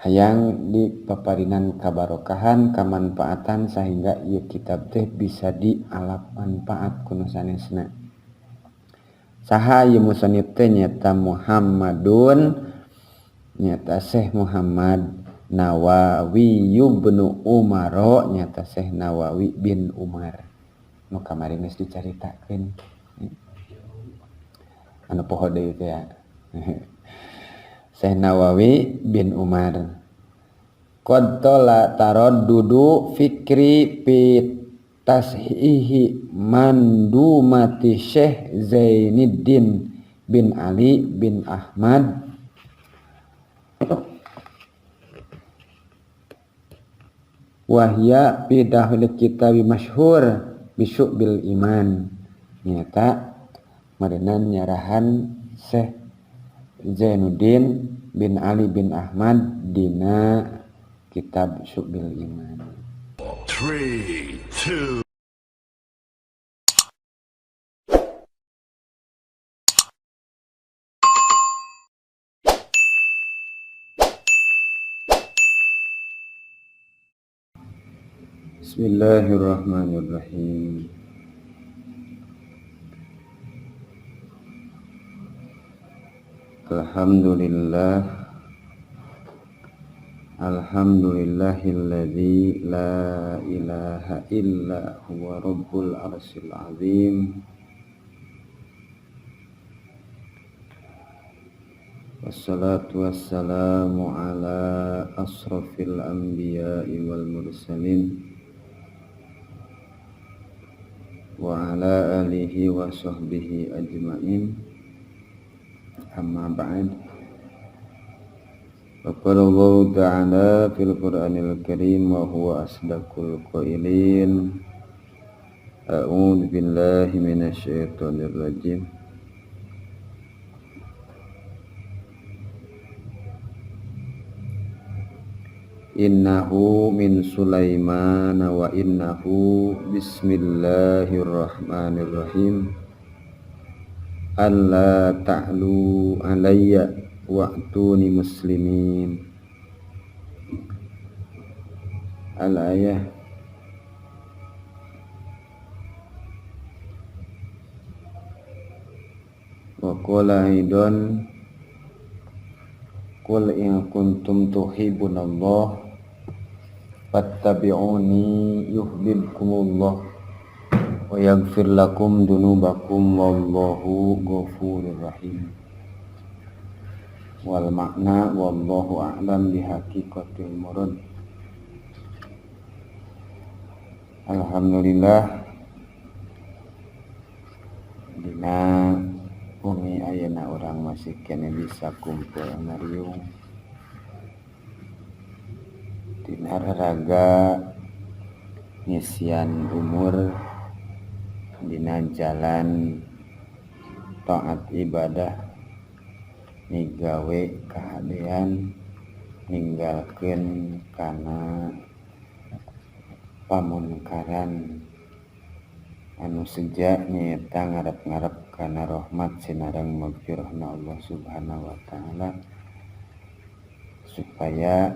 hayang dipaparinan kabarokahan kamanfaatan sehingga ieu kitab teh bisa dialap manfaat kuno sanesna. Saha ieu musannif teh nyaeta Muhammadun, nyaeta Syekh Muhammad Nawawi ibnu Umar, nyaeta Syekh Nawawi bin Umar. Nu kamari geus dicaritakeun. Anu poho deui teh ya. Syekh Nawawi bin Umar. Qad taraddudu fikri fi tashihi mandumati Syekh Zainuddin bin Ali bin Ahmad wahya fi dahil kitab masyhur bisyubil iman. Nyata marenan nyarahan Syekh Zainuddin bin Ali bin Ahmad dina kitab Syubil Iman. 3, 2. Bismillahirrahmanirrahim. Alhamdulillahilladzi la ilaha illa huwa rabbul arsyil azim. Wassalatu wassalamu ala asrafil anbiya'i wal mursalin wa ala alihi wa sahbihi ajma'in. Amma ba'd. Qala Allah ta'ala fil Qur'anil Karim wa huwa asdaqul qailin. A'udzu billahi minasy syaithanir rajim. Innahu min Sulaiman wa innahu bismillahirrahmanirrahim. Alla ta'lu alayya wa'tuni muslimin. Al-ayah. Wa qala aidan qul in kuntum tuhibbunallah fattabi'uni yuhibbukumullah wa yaghfir lakum dunubakum wallahu ghafurur rahim. Wal makna wallahu a'lam bihaqiqatil murad. Alhamdulillah dina bumi ayeuna urang masih kene bisa kumpul ngariung dina raraga ngisian umur dina jalan taat ibadah nigawe kahadean ninggalkeun kana pamunkaran anu seja nyaeta ngarep-ngarep kana rahmat sinareng magfirahna Allah Subhanahu wa taala supaya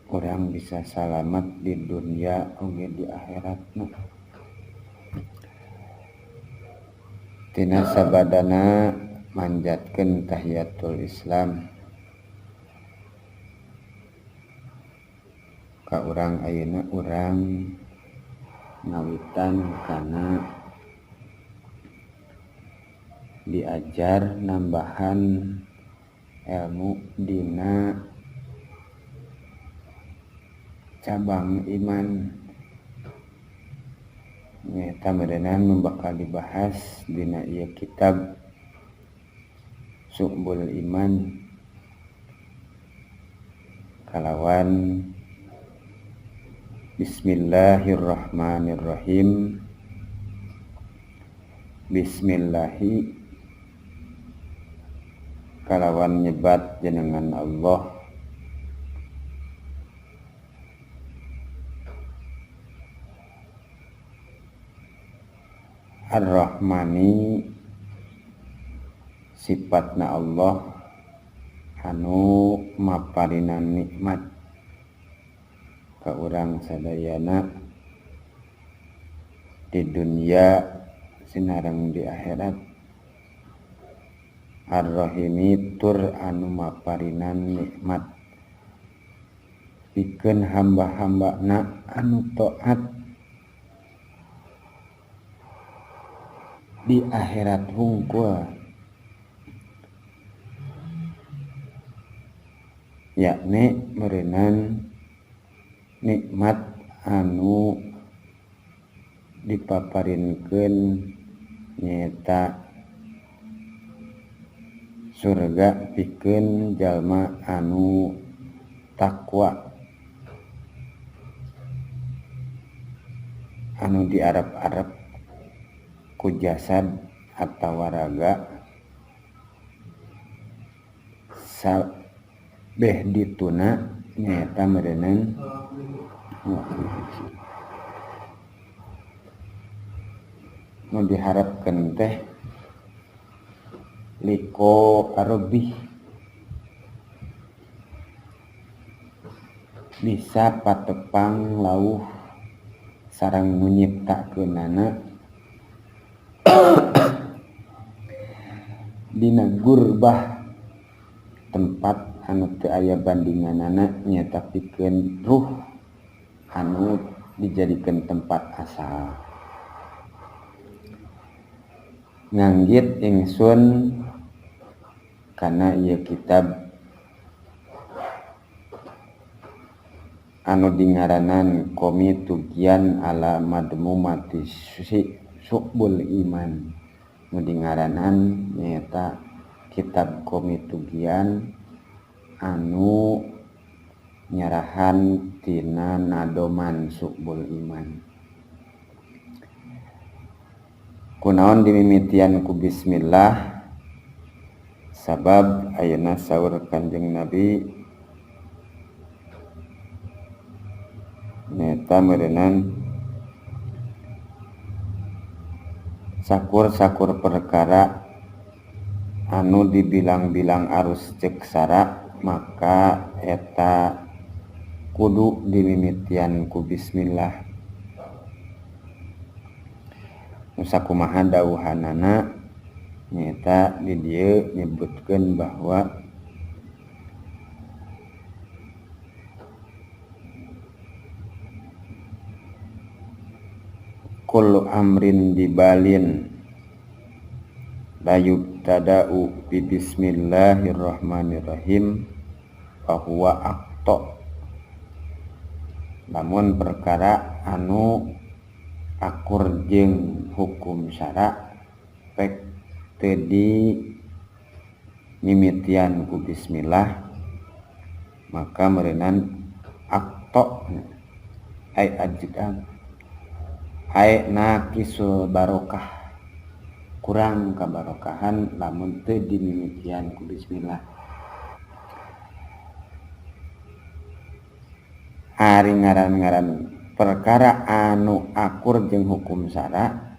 urang bisa salamet di dunia oge di akhiratna. Tina sabadana manjatkeun tahiyatul Islam ka urang ayeuna urang ngawitan kana diajar nambahan ilmu dina cabang iman. Nyata merenang bakal dibahas dina ieu kitab Syu'bul Iman kalawan Bismillahirrahmanirrahim. Bismillahi kalawan nyebat jenengan Allah Ar-Rahmani sifatna Allah anu maparinan nikmat ka urang sadayana di dunia sinareng di akhirat. Ar-Rahimi tur anu maparinan nikmat pikeun hamba-hambana anu taat di akhirat hungkul, yakni meureunnan nikmat anu dipaparinkeun nyaeta surga pikeun jalma anu takwa, anu diarep-arep ku jasad atawa raga sabeh dituna nyaeta meureunnan nu diharapkeun teh liko arobih, bisa patepang lauh sareng nu nyiptakeunana dina gurbah tempat anu teu aya bandinganana nyaeta pikeun ruh anu dijadikeun tempat asal. Nganggit ingsun kana ieu kitab anu dingaranan Qomitugyan ala Madmumati Syu'bul Iman, nu dingaranan nyaeta kitab Qomitugyan anu nyarahan tina nadoman Syu'bul Iman. Kunaon dimimitian ku bismillah, sabab ayeuna saur Kanjeng Nabi nyaeta meureunnan sakur-sakur perkara anu dibilang-bilang arus ceksara maka eta kudu dimimitian ku bismillah. Sakumaha dawuhanana nyaeta di dieu nyebutkeun bahwa kullu amrin dibalin la yubtada'u bi bismillahirrahmanirrahim fahuwa aqta. Lamun perkara anu akur jeung hukum syara pek teu di mimitian ku bismillah maka meureunnan aqta ai ajdan ai naqisul barokah, kurang kabarokahan lamun teu dimimitian ku bismillah. Ari ngaran-ngaran perkara anu akur jeung hukum syara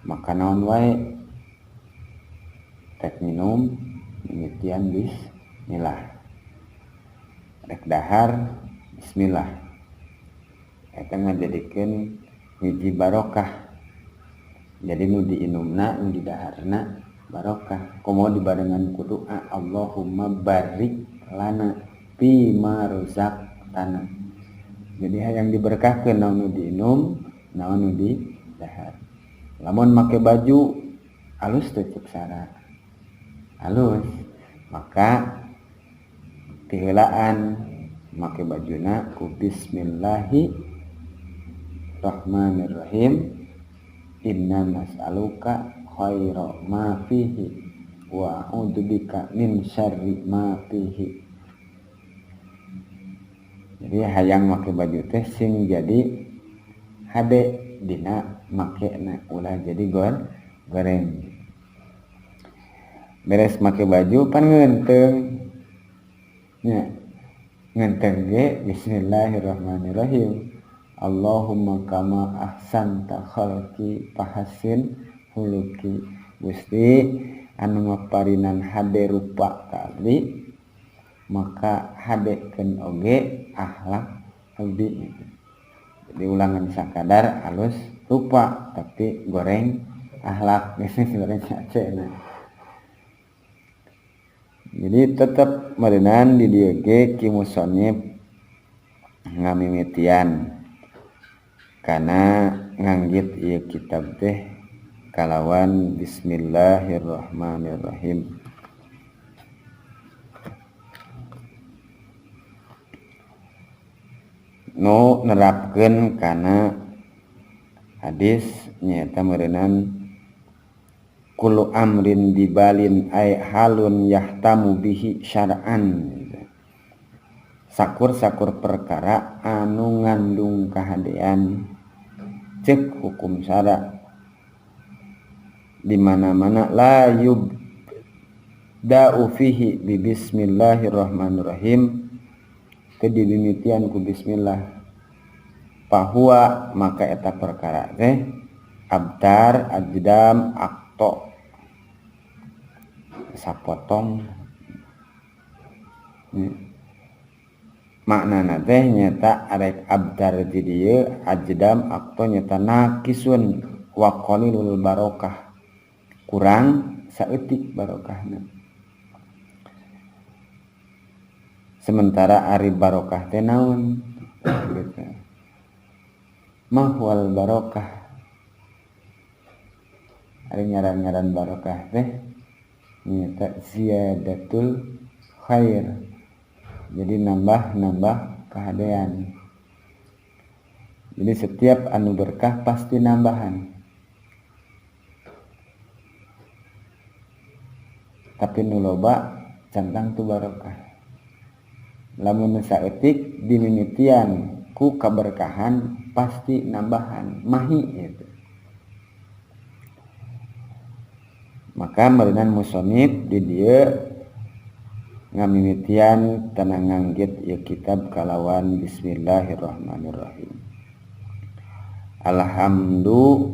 maka naon wae rek minum mimitian bismillah, rek dahar bismillah, eta ngajadikeun hiji barokah. Jadi nu diinumna nu didaharna barokah, komo dibarengan ku doa Allahumma barik lana fi ma razaqtana. Jadi hayang diberkahkeun naon nu diinum, naon nu didahar. Lamun make baju alus teu ceksara, alus, maka tiheulaan make bajuna ku bismillahirrahmanirrahim. Inna nas'aluka khaira ma fihi wa a'udzubika min syarri ma fihi. Jadi hayang make baju teh sing jadi hade dina makena ulah jadi goreng. Beres make baju pan ngeunteung nya ngeunteung ge bismillahirrahmanirrahim. Allahumma kama ahsanta khalqi fahassin huluki. Gusti anu ngaparinan hade rupa ka abdi maka hadekeun oge akhlak abdi. Jadi ulangan sakadar halus rupa tapi goreng akhlak goreng acena. Jadi tetap meureunnan di dieu ge ki musannif ngamimitian kana nganggit ieu kitab teh kalawan bismillahirrahmanirrahim. Nu nerapkeun kana hadis nyaeta meureunnan kullu amrin dibalin ay halun yahtamu bihi syar'an. Sakur-sakur perkara anu ngandung kahadean cek hukum syara di mana-mana la yubda'u fihi bi bismillahirrahmanirrahim kedimimitian ku bismillah pahuwa maka eta perkara teh abtar ajdam akto sapotong maknana teh nyata arek abtar di dieu ajdam akto nyata nakisun wa qalilul barokah kurang saeutik barokahna. Sementara ari barokah teh naon gitu. Mahwal barokah ari ngaran-ngaran barokah teh nyata ziyadatul khair. Jadi nambah kahadean. Jadi setiap anu berkah pasti nambahan. Tapi nu loba cantang tu barokah. Lamun saeutik dimimitian ku kaberkahan pasti nambahan mahi gitu. Maka meureunnan musannif di dieu ngamimitian tana nganggit ieu kitab kalawan bismillahirrahmanirrahim. Alhamdu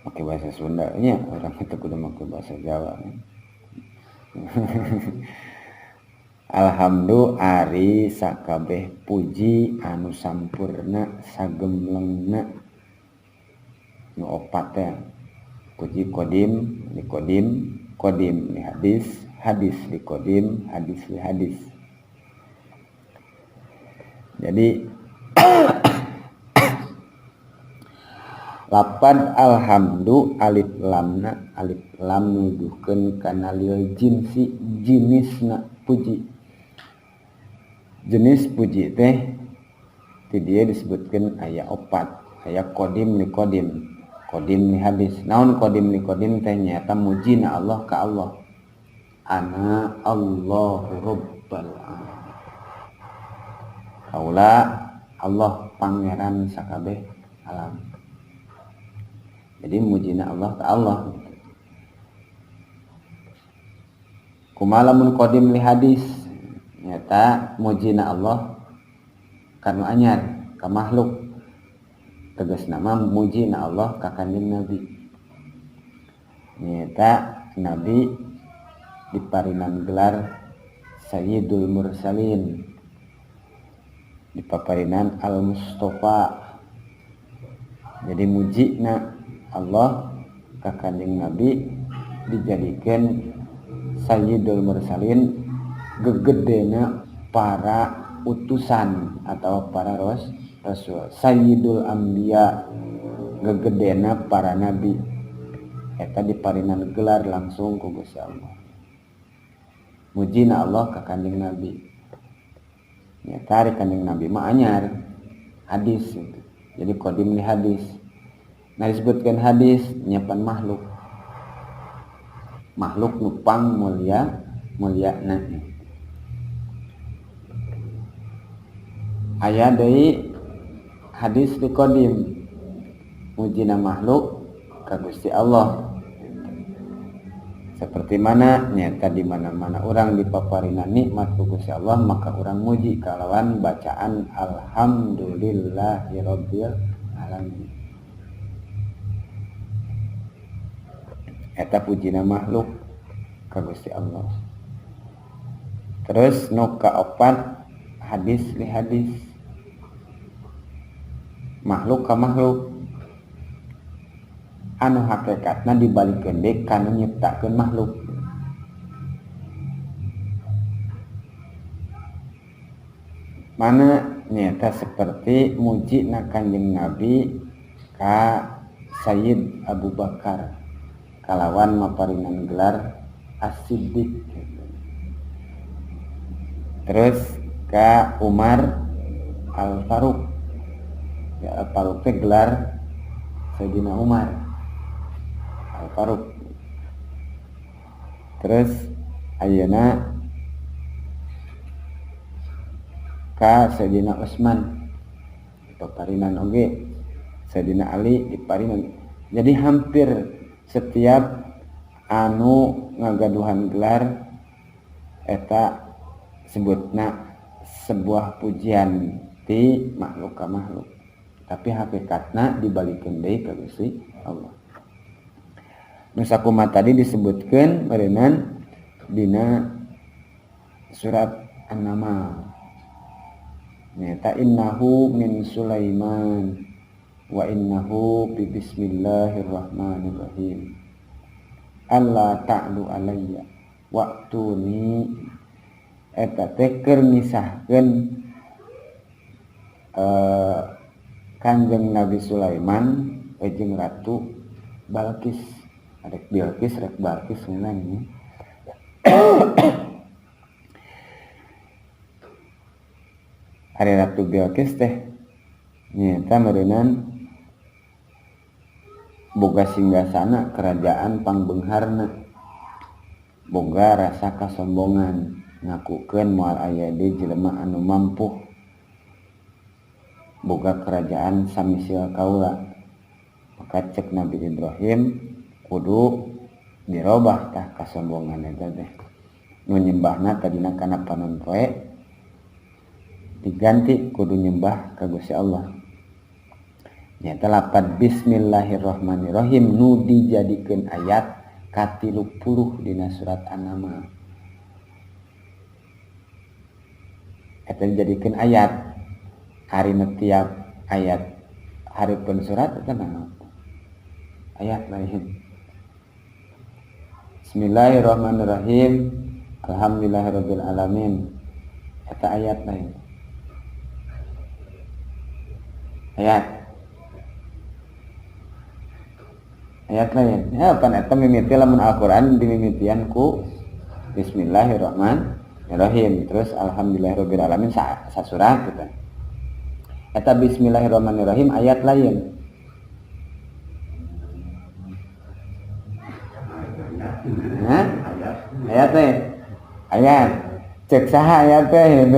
make bahasa Sunda nya orang itu kudu make bahasa Jawa. Alhamdu ari sakabeh puji anu sampurna sagemlengna nu opat teh puji kodim li hadis li kodim hadis li hadis. Jadi lapan alhamdu alif lam nuduhkeun kana lil jinsi jinisna puji. Jenis puji teh ti dieu disebutkeun aya opat, aya qadim li hadis. Naon qadim li qadim teh nyaeta mujina Allah ka Allah. Ana Allahu rabbal alamin. Kaula Allah pangeran sakabeh alam. Jadi mujina Allah ka Allah. Kumaha lamun qadim li hadis nyata mujina Allah karena anyar ka makhluk tegasna mah mujina Allah ka kanjeng Nabi nyata Nabi diparinan gelar Sayyidul Mursalin dipaparinan Al Mustafa. Jadi mujina Allah ka kanjeng Nabi dijadikeun Sayyidul Mursalin gegedena para utusan atau para rasul. Sayyidul Anbiya gegedena para nabi. Eta diparinan gelar langsung ku Gusti Allah. Mujina Allah ka kanjeng Nabi. Ya tarik kanjeng Nabi mah anyar hadis itu. Jadi qadim li hadis. Nah disebutkan hadis nyapan makhluk. Makhluk nupang mulyana. Aya deui hadis di qadim mujina makhluk ka Gusti Allah. Seperti mana nyata di mana-mana orang dipaparinan nikmat ku Gusti Allah maka orang muji kalawan bacaan alhamdulillahirabbil alamin. eta pujina makhluk ka Gusti Allah. Terus nu kaopat hadis li hadis, makhluk ka makhluk anu hakikatna dibalikeun deui kana nyiptakeun makhluk. Mana nyata seperti muji na Kanjeng Nabi ka Sayyid Abu Bakar kalawan maparinan gelar As-Siddiq. Terus ka Umar Al-Faruq, ya Al-Faruq teh gelar Sayyidina Umar Al-Faruq. Terus ayeuna ka Sayyidina Utsman diparinan oge, Sayyidina Ali diparinan. Jadi hampir setiap anu ngagaduhan gelar eta sebutna sebuah pujian ti makhluk ka makhluk, tapi hakikatna dibalikeun deui ka Gusti Allah. Nu sakumaha tadi disebutkeun meureunnan dina surat An-Naml. Nyata innahu min Sulaiman wa innahu bi bismillahirrahmanirrahim. Allah ta'lu alayya waqtuni. Eta teh keur ngisahkeun Kanjeng Nabi Sulaiman jeung Ratu Balqis. Rek Bilqis rek Balqis ngeunana. Ari Ratu Bilqis teh nyata meureunnan boga singgasana kerajaan pangbeungharna, boga rasa kasombongan, ngakukeun moal aya deui jelema anu mampu, boga kerajaan samisil kaula. Maka cek Nabi Ibrahim kudu dirobah tah kasombongan eta teh. Nu nyembahna tadina kana panon poe diganti kudu nyembah ka Gusti Allah. Nyata lapan bismillahirrahmanirrahim nu dijadikeun ayat ka 30 dina surat An-Naml. Eta dijadikeun ayat harina tiap ayat hareupeun surat eta naon? Ayat lain. Bismillahirrahmanirrahim. Alhamdulillahirabbil alamin. Eta ayat lain. Ayat lain. Ya pan eta mimiti lamun Al-Qur'an dimimitian ku bismillahirrahmanirrahim. Terus alhamdulillahirabbil alamin sasurat gitu. Eta bismillahirrahmanirrahim ayat lain. Ayat teh. Ayat. Cek saha ayat teh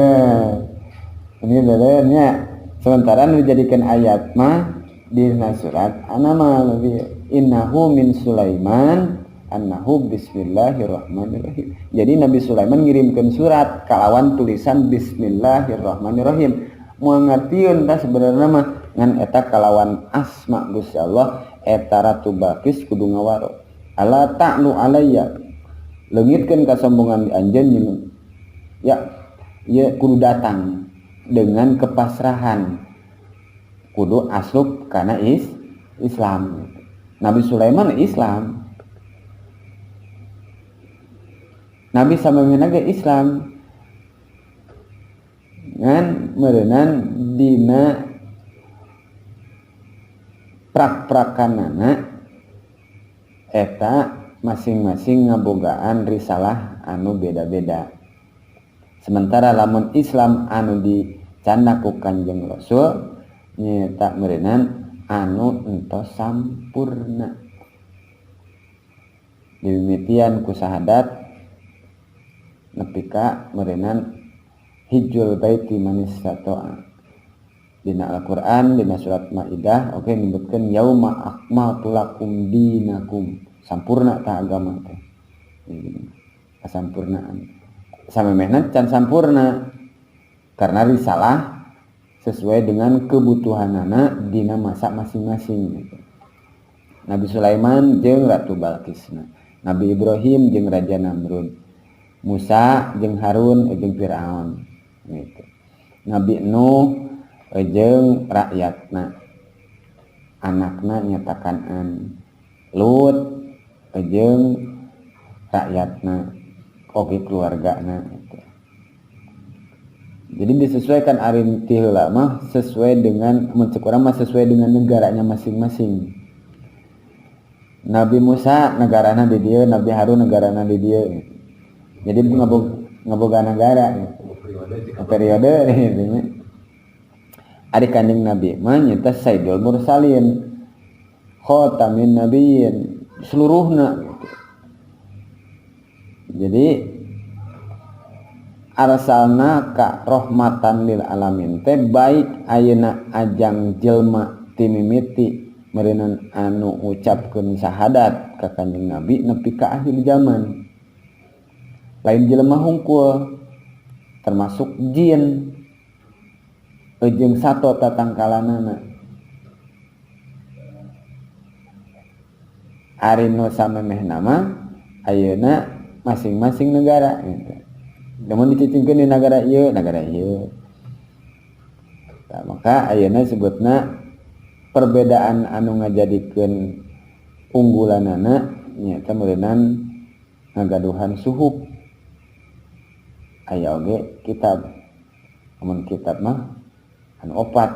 ini benernya. Sementara nu dijadikan ayat mah di surat An-Naml, innahu min Sulaiman annahu bismillahirrahmanirrahim. Jadi Nabi Sulaiman ngirimkeun surat kalawan tulisan bismillahirrahmanirrahim. Moal ngartieun tah sebenarnya mah ngan eta kalawan asma Gusti Allah eta Ratu Balqis kudu ngawaro. Ala ta'lu alayya. Leungitkeun kasombongan di anjeun ya kudu datang dengan kepasrahan, kudu asup kana Islam. Nabi Sulaiman Islam, Nabi samemehna ge Islam, ngan meureunnan dina prak-prakanana eta masing-masing ngabogaan risalah anu beda-beda. Sementara lamun Islam anu dicandak ku Kanjeng Rasul nyata meureunnan anu entos sampurna. Dimimitian ku sahadat nepi ka meureunnan hijjul baiti man istata'a. Dina Al-Qur'an dina surat Maidah oke nyebutkeun yauma akmaltu lakum dinakum. Sampurna tah agama teh. Kasampurnaan. Samemehna can sampurna karena risalah sesuai dengan kebutuhanana dina masa masing-masing gitu. Nabi Sulaiman jeung Ratu Balqisna Nabi Ibrahim jeung Raja Namrud, Musa jeung Harun jeung Firaun gitu. Nabi Nuh jeung rakyatna, anakna nyatakan Lut jeung rakyatna oge keluargana gitu. Jadi disesuaikan arin ti heula mah sesuai dengan muncul urang mah sesuai dengan negaranya masing-masing. Nabi Musa negarana di dieu, Nabi Harun negarana di dieu gitu. Jadi ngaboga negara gitu. Periode gitu. Ari kanjeng Nabi mah nyata Sayyidul Mursalin, khatamin nabiyyin, seluruhna gitu. Jadi arsalna ka rahmatan lil alamin teh baik ayeuna ajang jelma ti mimiti meureunna anu ucapkeun syahadat ka kanjeng Nabi nepi ka akhir zaman. Lain jelema hungkul termasuk jin jeung sato tatangkalanana. Ari nu samemehna mah ayeuna masing-masing negara gitu. Namun dicicingkeun di negara ieu, nah, maka ayeuna sebutna perbedaan anu ngajadikeun unggulanana nyaeta meureunan ngagaduhan suhuk. Aya oge kitab, amun kitab mah anu opat,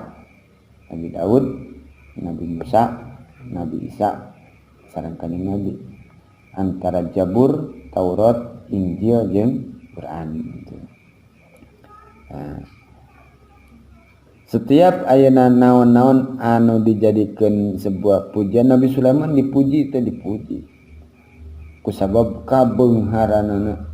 Nabi Daud, Nabi Musa, Nabi Isa, sareng kanjeng Nabi. Antara Jabur, Taurat, Injil jeung Quran gitu. Nah, setiap ayeuna naon-naon anu dijadikeun sebuah pujian, Nabi Sulaiman dipuji teh dipuji kusabab kabeungharanana.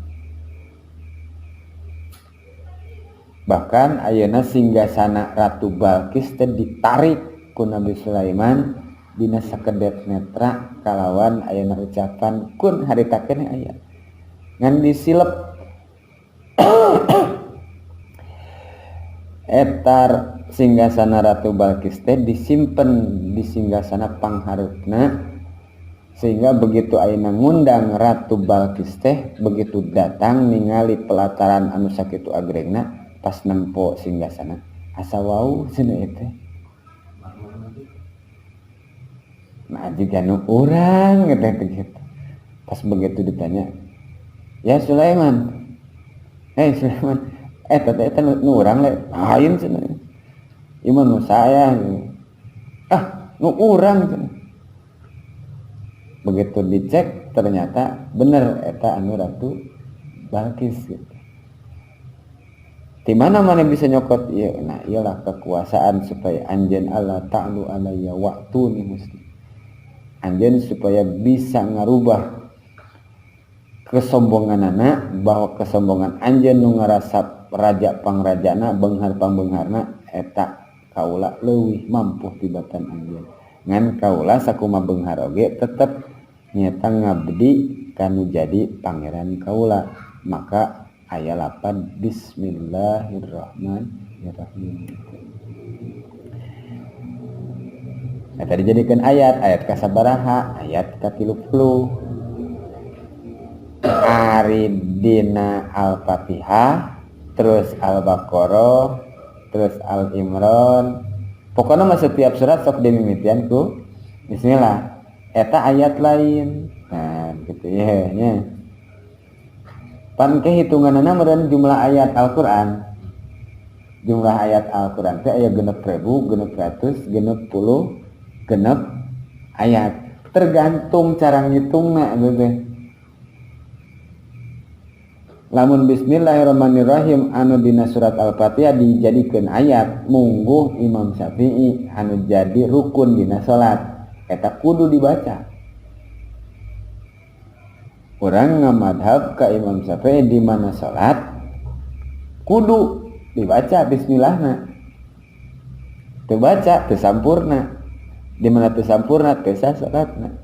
Bahkan ayeuna singgasana Ratu Balqis teh ditarik ku Nabi Sulaiman dina sakedep netra kalawan ayeuna ucapan kun harita keneh aya ngan disilep etar singgasana Ratu Balqis teh disimpen di singgasana pangharupna, sehingga begitu ayeuna ngundang Ratu Balqis teh begitu datang ningali pelataran anu sakitu agrengna pas nempo singgasana asa wau cenah teh. Nah jika nu urang gitu. Pas begitu ditanya, "Ya Sulaiman, Sulaiman, eta nu urang le, lain cenah. Ieu nu saya." "Ah, nu urang cenah." Begitu dicek ternyata bener eta anu Ratu Balqis gitu. Di mana bisa nyokot ieu? Nah, iyalah kekuasaan supaya anjeun Allah ta'lu alayya wa'tuni muslim. Anjeun supaya bisa ngarubah kesombonganana, bahwa kesombongan anjeun nu ngarasap raja pangrajana beunghar pambeungharna eta kaula leuwih mampu tibatan anjeun. Ngan kaula sakumaha beunghar oge tetep nyata ngabdi kanu jadi pangeran kaula. Maka aya lapan Bismillahirrahmanirrahim. Nah, tadi jadikan ayat kasabaraha, ayat ka-30. Ari dina Al-Fatihah, terus Al-Baqarah, terus Al-Imran. Pokoknya mah setiap surat sok dimimitian ku bismillah. Eta ayat lain. Nah, gitu ya nya. Pan kehitunganana meureun jumlah ayat Al-Qur'an. Jumlah ayat Al-Qur'an teh aya 6.000, 600, 610 ayat. Tergantung cara ngitungna gitu. Lamun bismillahirrahmanirrahim anu dina surat Al-Fatihah dijadikeun ayat, mungguh Imam Syafi'i anu jadi rukun dina salat eta kudu dibaca. Urang ngamadhab ka Imam Syafi'i di mana salat kudu dibaca bismillahna. Teu baca teu sampurna. Di mana teu sampurna teu sah salatna.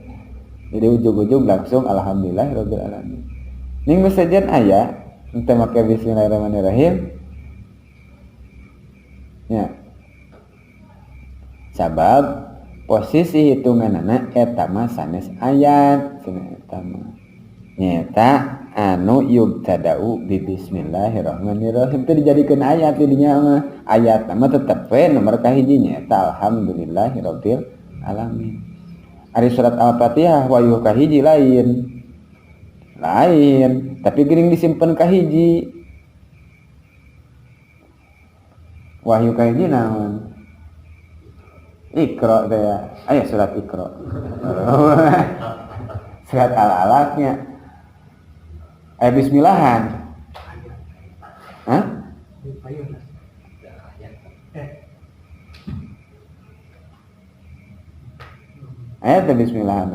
Jadi ujug-ujug langsung alhamdulillahirabbil alamin. Ning sajen aya teu make bismillahirrahmanirrahim. Ya. Sabab posisi hitunganana eta mah sanes ayat, sanes eta mah. nyata anu yubtada'u bi bismillahirrahmanirrahim teh dijadikeun ayat di dinya mah ayat mah tetep we nomor kahiji nyata alhamdulillahirabbil alamin. Ari surat Al-Fatihah wayuh kahiji lain tapi geuning disimpen kahiji wahyu kahiji naon Iqra teh ya aya surat Iqra surat Al-Alaqnya aya bismillahan hah aya teh bismillahan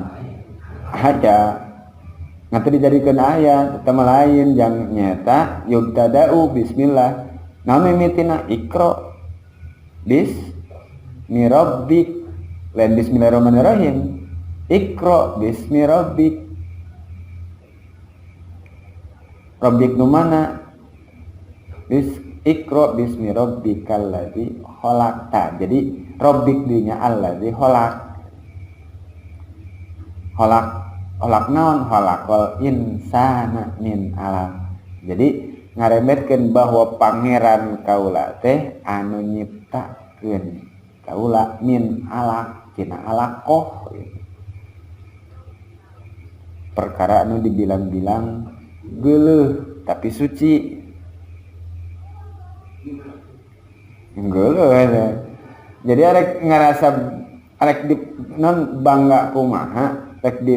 ada nganti dijadikeun ayat teu lain jang nyata yubtada'u bismillah naon mimitina Iqra bismi rabbik lain bismillahirrahmanirrahim Iqra bismi rabbik rabbik nu mana Iqra bismi rabbikal ladzi khalaqta jadi rabbik dinya allazi khalaq naon khalaqal insana min alaq jadi ngarembetkeun bahwa pangeran kaula teh anu nyiptakeun kaula min alaq tina alaqoh perkara anu dibilang-bilang geuleuh tapi suci geuleuh jadi arek ngarasa arek di non bangga kumaha rek di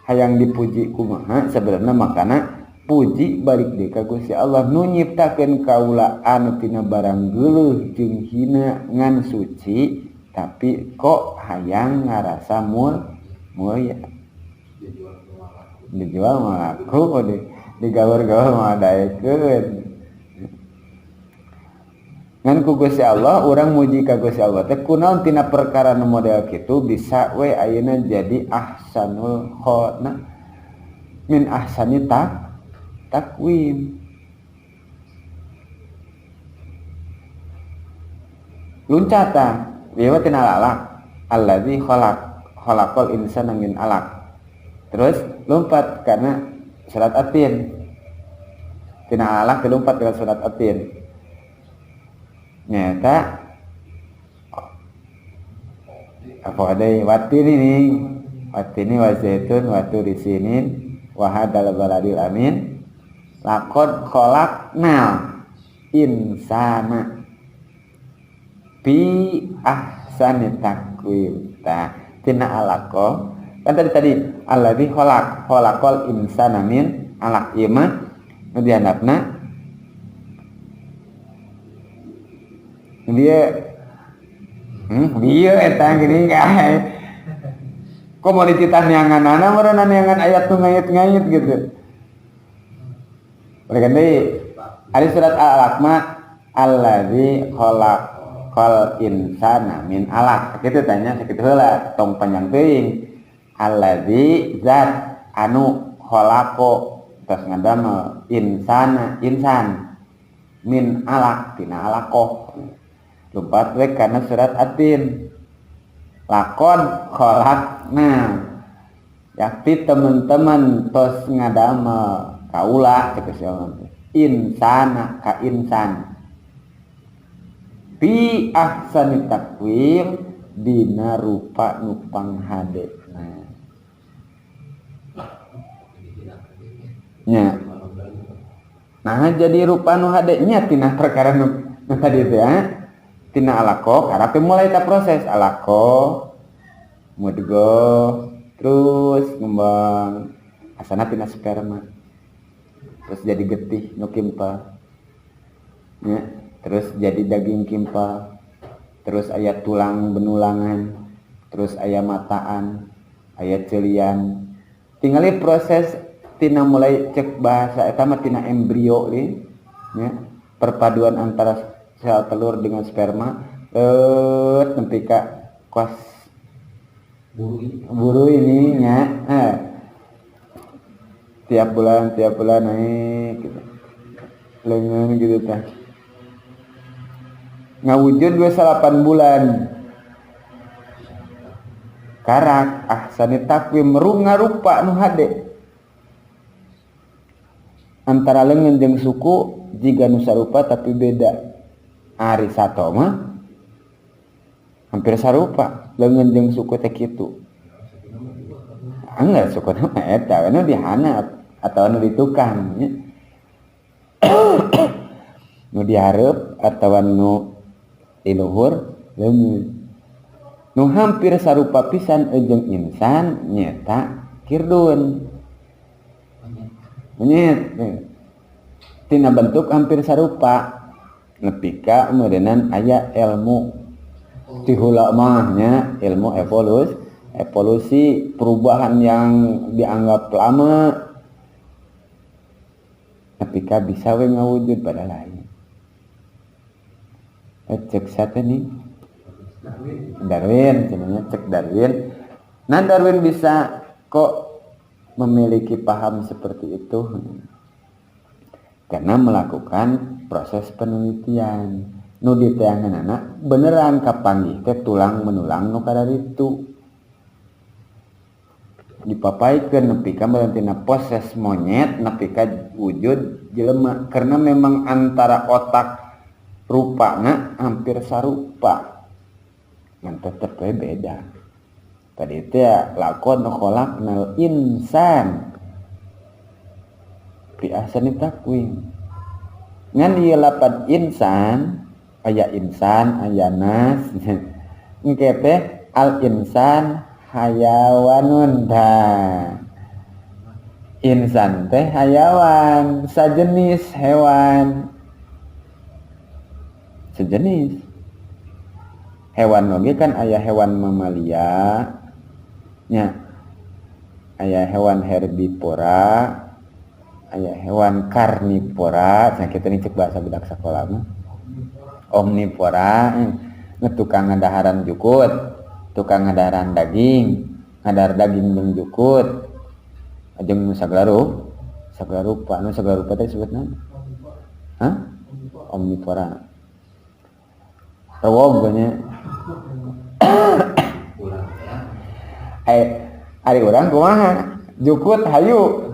hayang dipuji kumaha sebenarnya makana puji balik deui ka Gusti Allah nu nyiptakeun kaula anu tina barang geuleuh jeung hina ngan suci tapi kok hayang ngarasa mulia dijual malaku digawer-gawer madaekeun ngan ku Gusti Allah urang muji ka Gusti Allah teh kunaon tina perkara nu model kitu bisa we ayeuna jadi ahsanul khona min ahsani takwim luncata ieu tina alaq allazi khalaqal insana min alaq terus lompat karena surat Atin tina alaq lompat ke surat Atin nyata apa ada watini wa zaitun wa turisinin wa hadal baladil amin laqad khalaqnal insana fi ahsani taqwim ta tina alaqo kan tadi allazi khalaqal insana min alaq ieu mah nu dihandapna dia eta gini kae komoditas neangan-ana meureun neangan ayat nu ngait-ngait gitu mereka deui ari surat Al-Alaq mah allazi khalaqal insana min alaq kitu tanya sakitu heula tong panjang teuing allazi zat anu khalaqo tos ngadamel insan min alaq tina alaqoh lompat we karena surat Atin lakon khalaqna yakti teman-teman tos ngadamel kaula cek siapa insana ka insan fi ahsani taqwim dina rupa nu panghadena nya nah jadi rupa nu hadenya tina perkara nu tadi teh tina alaqo karena mulai ta proses alaqo mudgo terus ngembang asana tina sperma terus jadi getih nu kimpal ya terus jadi daging kimpal terus aya tulang benulangan terus aya mataan aya ceulian tinggali proses tina mulai cek bahasa eta mah tina embrio ya perpaduan antara sel telur dengan sperma nepi ka kos buru ini nya tiap bulan naik gitu lengan gitu tah ngawujud 28 bulan karak ahsani takwim ngarupa nu hade antara leungeun jeung suku jiga nu sarupa tapi beda. Ari sato mah hampir sarupa leungeun jeung suku teh kitu. Enggak suku mah eta anu dihanap atau anu ditukang nya. Nu dihareup atawa nu di luhur leungeun. Nu hampir sarupa pisan jeung insan nyata kirdun. Monyet. Tina bentuk hampir sarupa. Nepi ka meureunnan aya ilmu ti heula mah nya ilmu evolusi perubahan yang dianggap lama nepi ka bisa we ngawujud pada lain. Cek sate nih Darwin sebenarnya cek Darwin. Nah Darwin bisa kok memiliki paham seperti itu karena melakukan proses penelitian. Nu diteangeunana beneran kapanggih teh tulang menulang nu kadaritu dipapaikeun nepi ka berantina proses monyet nepi ka wujud jelema karena memang antara otak rupana hampir sarupa ngan tetep we beda. Tadi itu ya lakon khalaqnal insan fi ahsani taqwim. Ngan ieu lapad insan aya nas engke teh al insan hayawanun da. Insan teh hayawan, sajenis hewan. Sejenis hewan oge kan aya hewan mamalia nya, aya hewan herbivora, aya hewan karnivora. Nah kita nih cek bahasa budak sakola mah omnivora, tukang ngadaharan jukut, tukang ngadaharan daging, ngadahar daging jeung jukut, jeung nu saglarupa nu saglarupa teh disebutna omnivora. Rewog nya ari urang kumaha jukut hayu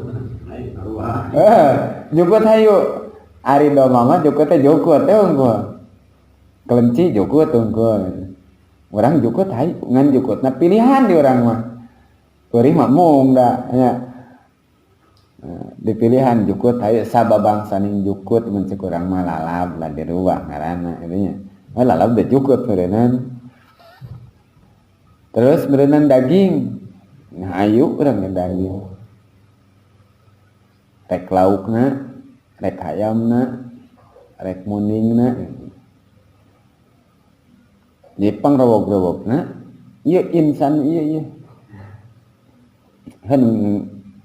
jukut hayu ari domba mah jukut teh jukut teh unggul kelenci jukut unggul urang jukut hayu ngan jukutna pilihan di urang mah eueuh mah mung da nya dipilihan jukut hayu sababangsa ning jukut mun cek urang mah lalab lah dirua ngaranna kitu nya lalab teh jukut meureunnan. Terus berenang daging, nah ayu urang daging. Rek laukna, rek hayamna, rek muningna. Jepang rawog-rawogna, ieu insan ieu. Han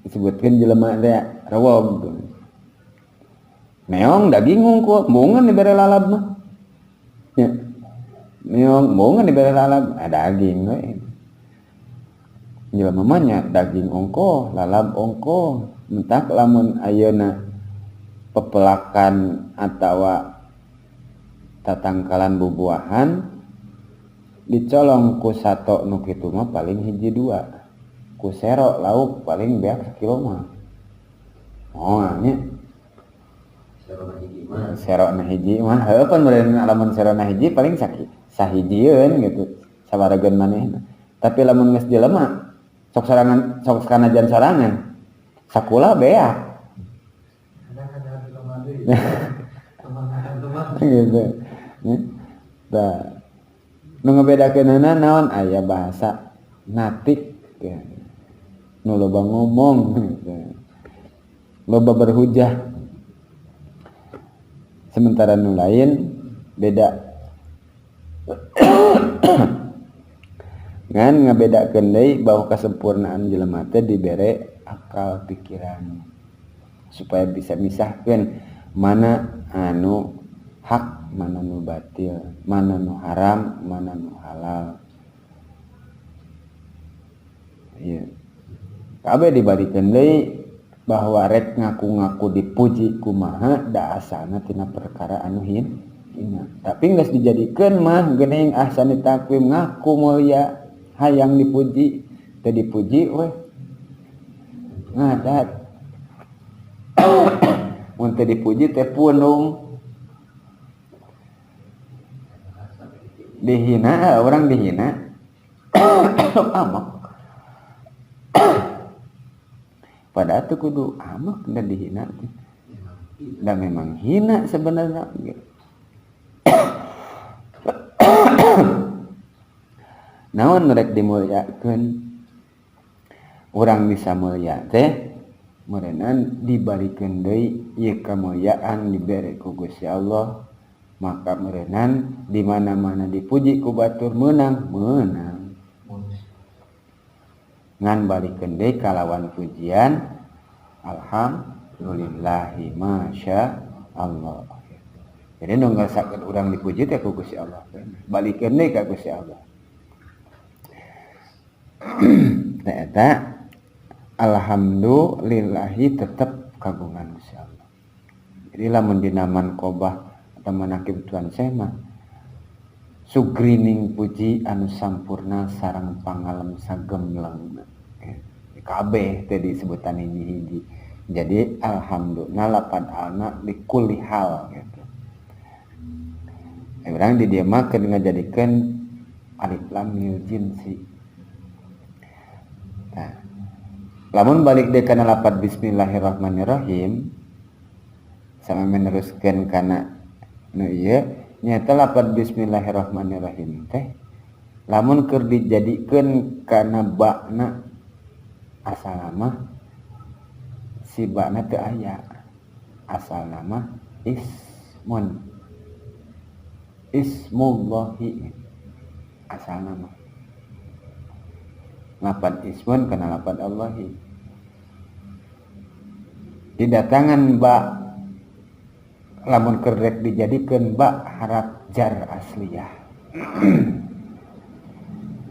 disebutkeun jelema teh rawog. Meong daging hungkul, moungan dibere lalab mah. Ya. Meong moungan dibere lalab, daging we. Jelema mah nya daging ongko, lalab ongko. Mentak lamun ayeuna pepelakan atawa tatangkalan bubuahan dicolong ku sato nu kitu mah paling hiji dua. Ku sero lauk paling beak sakilo mah. Oh nya. Sero na hiji mah heuh pan meureun lamun sero na hiji paling sahijieun gitu. Sabarageun manehna. Tapi lamun geus jelema sok sanajan sorangan sakula beak gitu. Nah, nu ngabedakeunana naon aya bahasa natik ya. Nu loba ngomong gitu. Loba berhujah. Sementara nu lain beda. Ngan ngabedakeun deui bahwa kesempurnaan jelema teh dibere akal pikiran supaya bisa misahkeun mana anu hak, mana nu batil, mana nu haram, mana nu halal. Ieu. Kabeh dibadikeun deui bahwa rek ngaku-ngaku dipuji kumaha da asalna tina perkara anu hina. Tapi geus dijadikeun mah geuning ahsani taqwim ngaku mulia hayang dipuji, teu dipuji weh ngadat. mun teu dipuji teh punung. Dihina, orang dihina amak. Padahal tuh kudu amak dan dihina. Dan memang hina sebenarnya. Naon rek dimulyakeun, urang bisa mulya teh meureunnan dibarikeun deui ieu kamulyaan dibere ku Gusti Allah, maka meureunnan di mana-mana dipuji ku batur meunang ngan balikeun deui kalawan pujian alhamdulillahi masya Allah. Jadi nu ngarsakeun urang dipuji teh ku Gusti Allah, balikeun deui ka Gusti Allah. Eta alhamdulillahi tetep kagungan Gusti Allah. Jadi lamun dina manqobah atau manakib Tuhan Syekh mah sugrining puji anu sampurna sareng pangalem sagemleng. Kabeh teh disebutan hiji-hiji. Jadi alhamdulillah lapad alna di kulli hal gitu. Urang di dieu mah keun ngajadikeun alif lam mim jinsi. Nah, lamun balik deui kana lapad bismillahirrahmanirrahim sama meneruskeun kana nu ieu nyaeta lapad bismillahirrahmanirrahim teh lamun keur dijadikeun kana ba'na asal mah si ba'na teu aya, asal nama ismullahi asal nama lapad ismun kana lapad Allahi. Didatangan ba lamun kerek dijadikeun ba harap jar asliyah.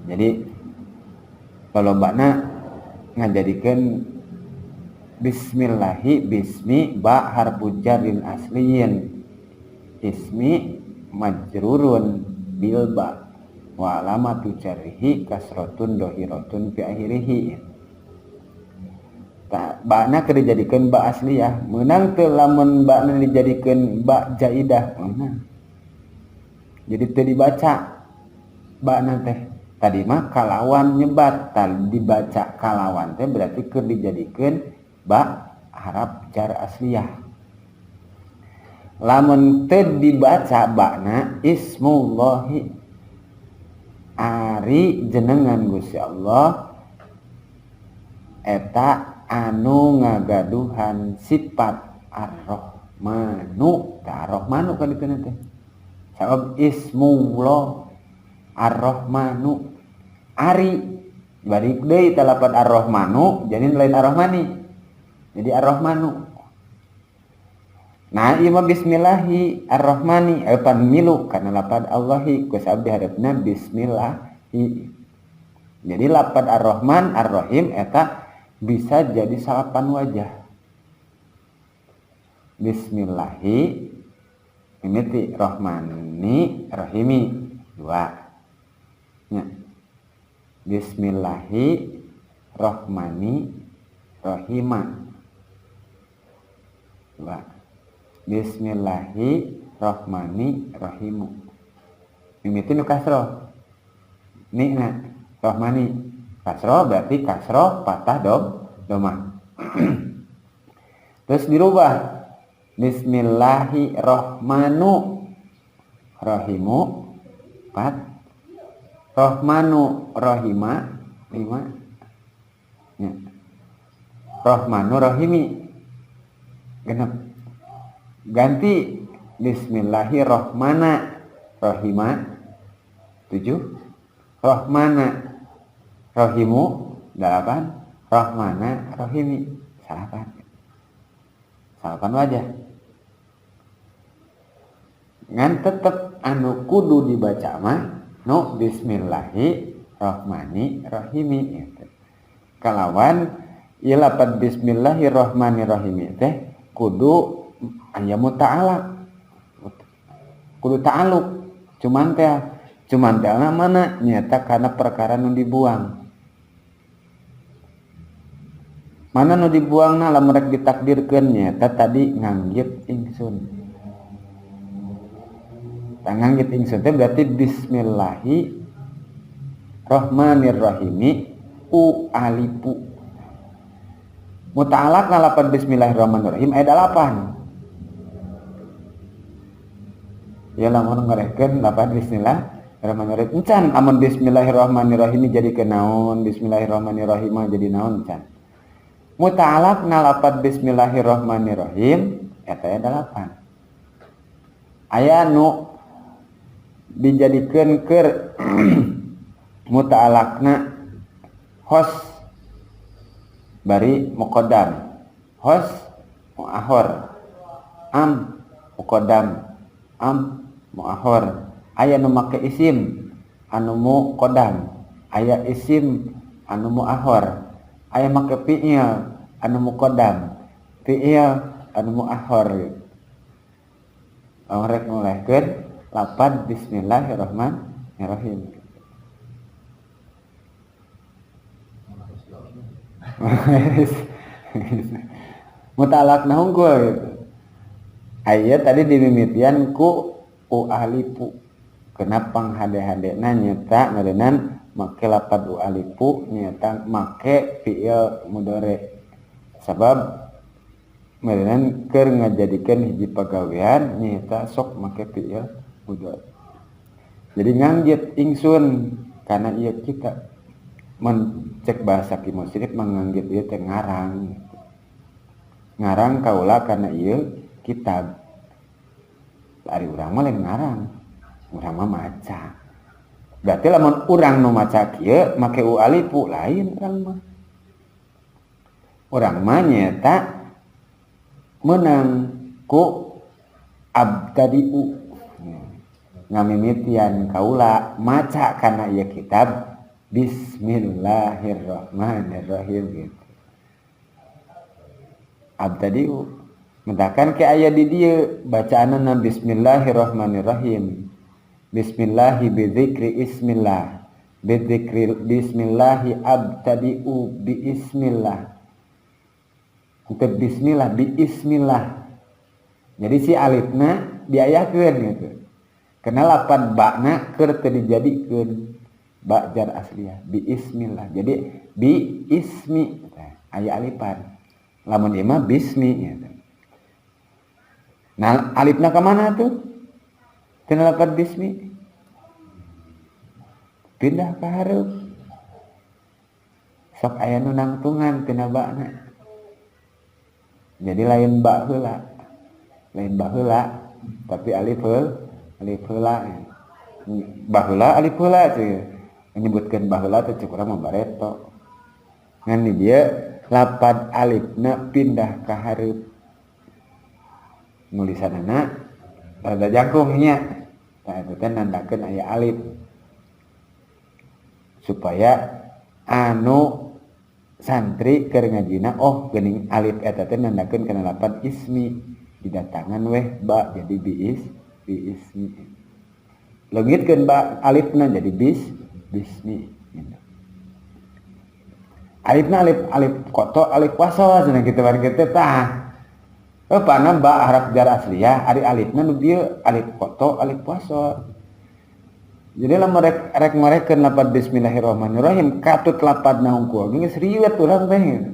Jadi lolobana ngajadikeun bismillahi bismi ba harfu jarin asliyin ismi majrurun bil ba wa alamatu jarrihi kasratun dohiratun fi akhirih. Ta ba'na keur dijadikeun ba asliyah, meunang teu lamun ba'na dijadikeun ba jaidah meunang. Jadi teu dibaca ba'na teh. Tadi mah kalawan nyebat, tadi dibaca kalawan teh berarti keur dijadikeun ba harap jar asliyah. Lamun teu dibaca ba'na ismullahi ari jenengan Gusti Allah eta anu ngagaduhan sifat ar-rahmanu ta ar-rahmanu kan dieu teh sabab ismullah ar-rahmanu ari balik deui ta lapad ar-rahmanu jadi lain ar-rahmani jadi ar-rahmanu. Nah ieu mah bismillahi ar-rahmani pan milu kana lapad Allahi ku sabab diharepna bismillahi. Jadi lapad ar-rahman ar-rahim eta bisa jadi salapan wajah. Bismillahi mimiti rahmani rahimi dua. Nya. Bismillahi rahmani rahima dua. Bismillahirrahmanirrahim. Mimiti nu kasroh. Ni'na rahmani. Kasroh berarti kasroh patah domah. Terus dirubah. Bismillahirrahmanirrahimu 4. Rahmanu rahima 5. Ya. Rahmanu rahimi genep. Ganti bismillahirrahmanirrahim 7. Rahmana rahimu 8. Rahmana rahimi 8. Salapan wajah. Ngan tetep anu kudu dibaca mah nu bismillahirrahmanirrahim gitu. Kalawan ieu lapad bismillahirrahmanirrahim teh kudu aya muta'alaq kudu ta'alluq cuman telna mana nyata karena perkara nu dibuang Mana nu dibuangna lamun rek ditakdirkeun nya tadi nganggit ingsun. Nganggit ingsun teh berarti bismillahirrahmanirrahimi alipu. Muta'alaq na lapan bismillahirrahmanirrahim aya 8. Ya lamun ngarekeun lapan bismillahirrahmanirrahim. Encan amun bismillahirrahmanirrahim jadi kenaon, bismillahirrahmanirrahim jadi naon encan. Muta'alaq na lapan bismillahirrahmanirrahim eta aya 8. Aya nu dijadikeun keur muta'alaqna hos bari muqaddam, hos mu'ahor, am muqaddam, am mu'ahor. Aya nu make isim anu muqaddam, aya isim anu mu'ahor, aya make fi'il anu muqaddam, fi'il anu mu'ahor. Rek ngolehkeun lapan bismillahirrahmanirrahim. Mutalak nahungkul aya tadi dimimitian ku alipu kenapa panghade-hadena nyata ngadenan make lapad alipu nyata make fi'il mudhari sabab ngadenan keur ngajadikeun hiji pagawean nyata sok make fi'il mudhari. Jadi nganggit ingsun karena ieu kita mencek bahasa ki musyrif menganggit ieu teh ngarang. Ngarang kaula karena ieu kitab. Ari urang mah lain ngarang. Urang mah maca. Berarti lamun urang nu maca kieu make alifu lain urang mah. Urang mah nyata meunang ku abtadi'u. Ngamimitian kaula maca kana ieu kitab bismillahirrahmanirrahim gitu. Abtadi'u mentakan ke aya di dieu bacaanna bismillahirrahmanirrahim. Bismillahi bidzikri ismillah. Bidzikri bismillahi abtadi'u biismillah. Untuk bismillah biismillah. Jadi si alifna diayakeun gitu. Karena lapan bakna keur teu dijadikeun ba jar asliyah biismillah. Jadi biismi aya alifan. Lamun ieu mah bismi gitu. Nah, alifna ka mana tuh? Tina lapan bismi. Pindah ka hareup. Sok aya nu nangtungan tina bakna. Jadi lain ba heula. Lain ba heula, tapi alif heula. Ba heula alif heula cuy. Menyebutkan baheula teh cukup mah bareto. Ngan di dieu lapad alifna pindah ka hareup. Nulisanana rada jangkung nya. Tah eta teh nandakeun aya alif. Supaya anu santri keur ngajina oh geuning alif eta teh nandakeun kana lapad ismi didatangan weh ba jadi biismi. Leungitkeun ba alifna jadi bismi gitu. Alifna alif koto alif wasol cenah kitu bari kitu tah. Pana ba harap jar asliyah ari alifna nu dieu alif koto alif wasol. Jadi lamun rek ngorekeun lapad bismillahirrahmanirrahim katut lapadna hungkul geus riwet urang teh.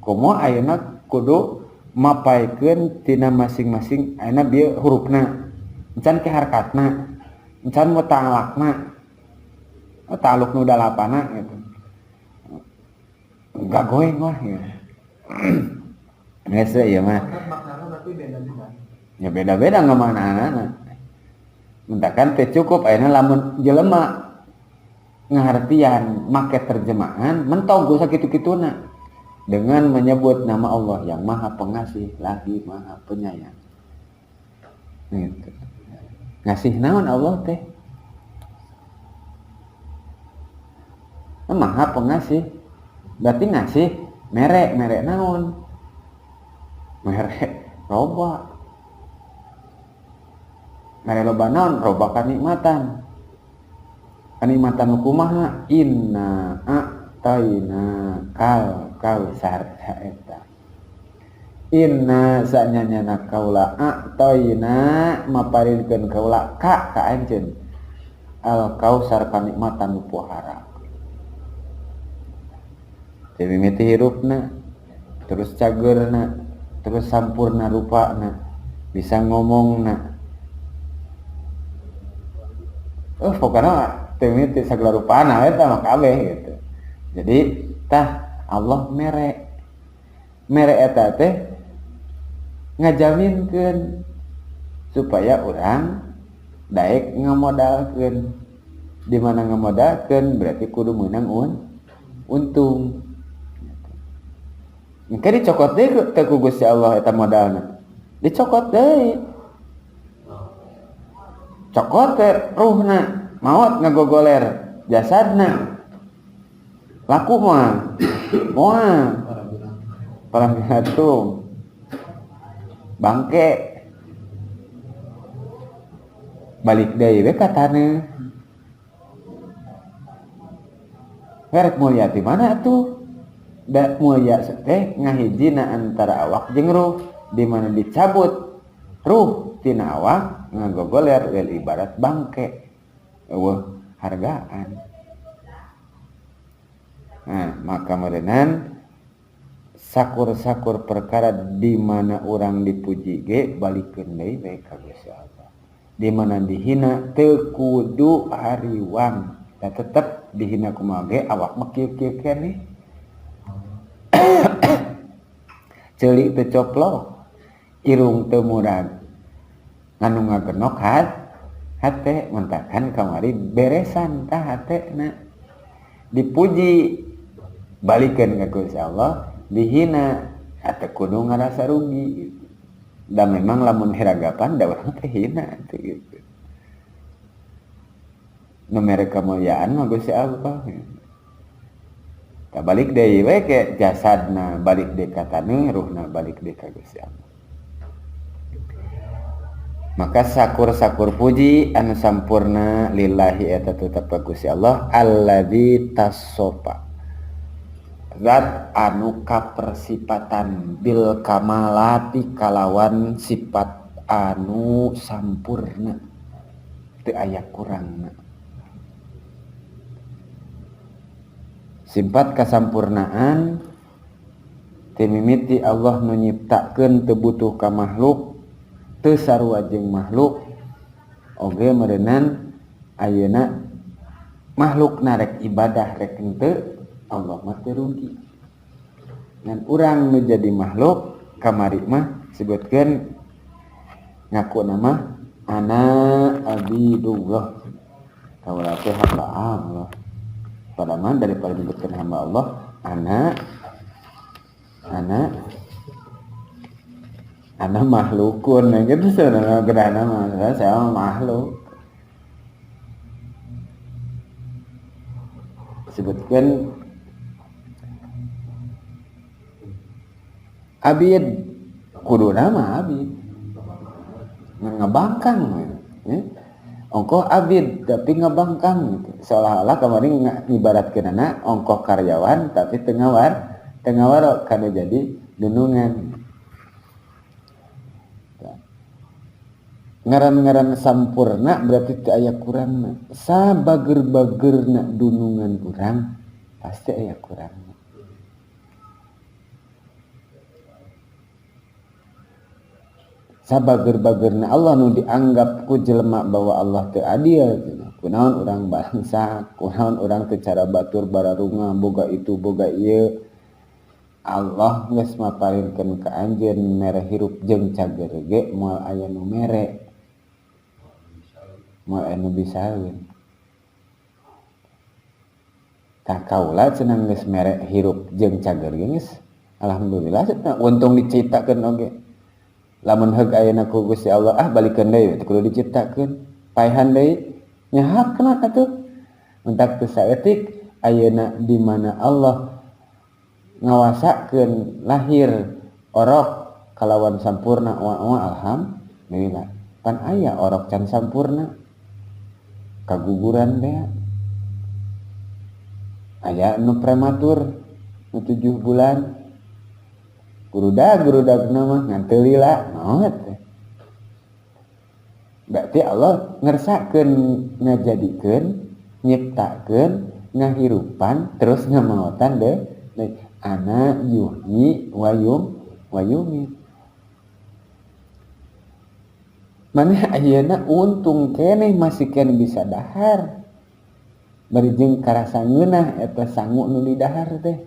Komo ayeuna kudu mapaikeun tina masing-masing ayeuna bieu hurufna. Encan ke harkatna, encan muta'alaqna. Taluk nu dalapana gitu. Enggak goeng wah gitu. Geus ieu mah. Maknana tapi beda-beda. Ya beda-beda ngamanana. Mentakan teh cukup ayeuna lamun jelema ngahartian make terjemahan mentong ku sakitu-kituna dengan menyebut nama Allah yang Maha Pengasih lagi Maha Penyayang. Gitu. Ngasih naon Allah teh? Maha Pengasih. Berarti ngasih merek naon? Merek roba. Merek loba naon? Roba kanikmatan. Kanikmatan kumaha? Inna a'taina kal kau saharta eta. Inna sanyana kaula a'toina maparinkeun kaula ka anjeun al kausar kanikmatan pohara. Jadi mimiti hirupna, terus cagerna, terus sampurna rupana, bisa ngomongna. Pokoknya mimiti sagala rupana eta mah kabeh gitu. Jadi tah Allah mere eta teh ngajaminkeun supaya orang daek ngamodalkeun. Di mana ngamodalkeun berarti kudu meunang untung. Engke dicokot deui teh ku Gusti Allah eta modalna. Dicokot deui. Cokot teh ruhna, maot ngagogoler jasadna. Laku mah. Moal. Parang gantung. Bangke. Balik deui we ka taneuh. Werek mulia di mana tuh? Da mulia teh ngahijina antara awak jeung ruh, di mana dicabut ruh tina awak ngagogoler wel ibarat bangke. Eueuh hargaan. Nah, maka meureunnan sakur-sakur perkara di mana orang dipuji ge balikeun deui bae ka Gusti Allah. Di mana dihina teu kudu hariwang. Dan tetap dihina kumaha ge awak mah kieu-kieu keneh. Ceulik teu coplok, irung teu murag. Nganu ngagenok hate mentakan kamari beresan tah hatena. Dipuji balikeun ka Gusti Allah, dihina hate kudu ngarasa rugi gitu. Dan memang lamun heragapan da urang teh hina teh gitu. Nu mere kamuliaan mah Gusti Allah. Ta balik deui we ke jasadna balik deui ka taneuh, ruhna balik deui ka Gusti Allah. Maka sakur-sakur puji anu sampurna lillahi eta tetep ka Gusti Allah alladzi tassofa. Zat anu kapersipatan bil kamalati kalawan sifat anu sampurna. Teu aya kurangna. Sifat kasampurnaan teu mimiti Allah nu nyiptakeun teu butuh ka makhluk, teu sarua jeung makhluk. Oge meureunnan ayeuna makhlukna rek ibadah rek henteu Allah mah teu rugi. Ngan urang nu jadi makhluk kamari mah sebutkeun ngakuna mah ana abidullah. Kaula teh hamba Allah. Padahal daripada menyebutkan hamba Allah, ana makhlukun, gitu sebenarnya gerana mah saya makhluk. Sebutkan abid, kudu nama abid, ngebangkang, ya. Ongkoh abid tapi ngabangkang gitu. Seolah-olah kemarin ngibaratkeun anak ongkoh karyawan tapi tengawar kana jadi dunungan. Ngaran-ngaran sampurna berarti teu aya kurangna. Sabager-bagerna dunungan urang pasti aya kurangna. Sabager-bagerna Allah nu dianggap ku jelema bahwa Allah teu adil cenah. Kunaon urang bangsa, kunaon urang teu cara batur bararunga boga itu boga ieu. Allah geus maparinkeun ka anjeun mere hirup jeung cager ge moal aya nu mere. Moal anu bisaeun. Tah kaula cenah geus mere hirup jeung cager geus. Alhamdulillah cenah untung diciptakeun oge. Lamun heug ayeuna ku Gusti Allah balikeun deui teh kudu diciptakeun paehan deui nyahakna atuh mentak teu saeutik ayeuna di mana Allah ngawasakeun lahir orok kalawan sampurna wa alhamdulillah pan aya orok can sampurna kaguguran dea aya nu prematur 7 bulan gurudag nama nganteuli lah naon teh. Berarti Allah ngersakeun ngajadikeun nyiptakeun ngahirupan terus ngamaotan deh ana yuhyi wa yumit. Maneh ayeuna untung keneh masih keneh bisa dahar. Bari jeung karasa ngeunah eta sangu nu di dahar teh.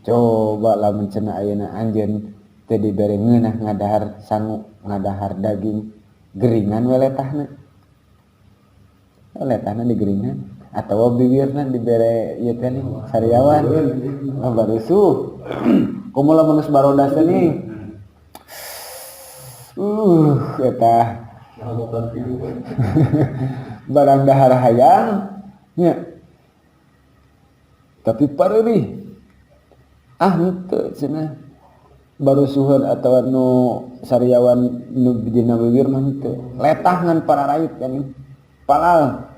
Coba lamun cenah ayeuna anjeun teu dibere ngeunah ngadahar sangu, ngadahar daging geringan we letahna. Letahna digeringan atawa bibirna dibere ieu teh nih sariawan. Barusuh. Kumaha lamun geus barodas teh nih. Eta barang dahar hayang nya. Tapi pareurih henteu cenah barusuheun atawa nu sariawan nu dina bibir mah henteu. Letah ngan pararaid kan palal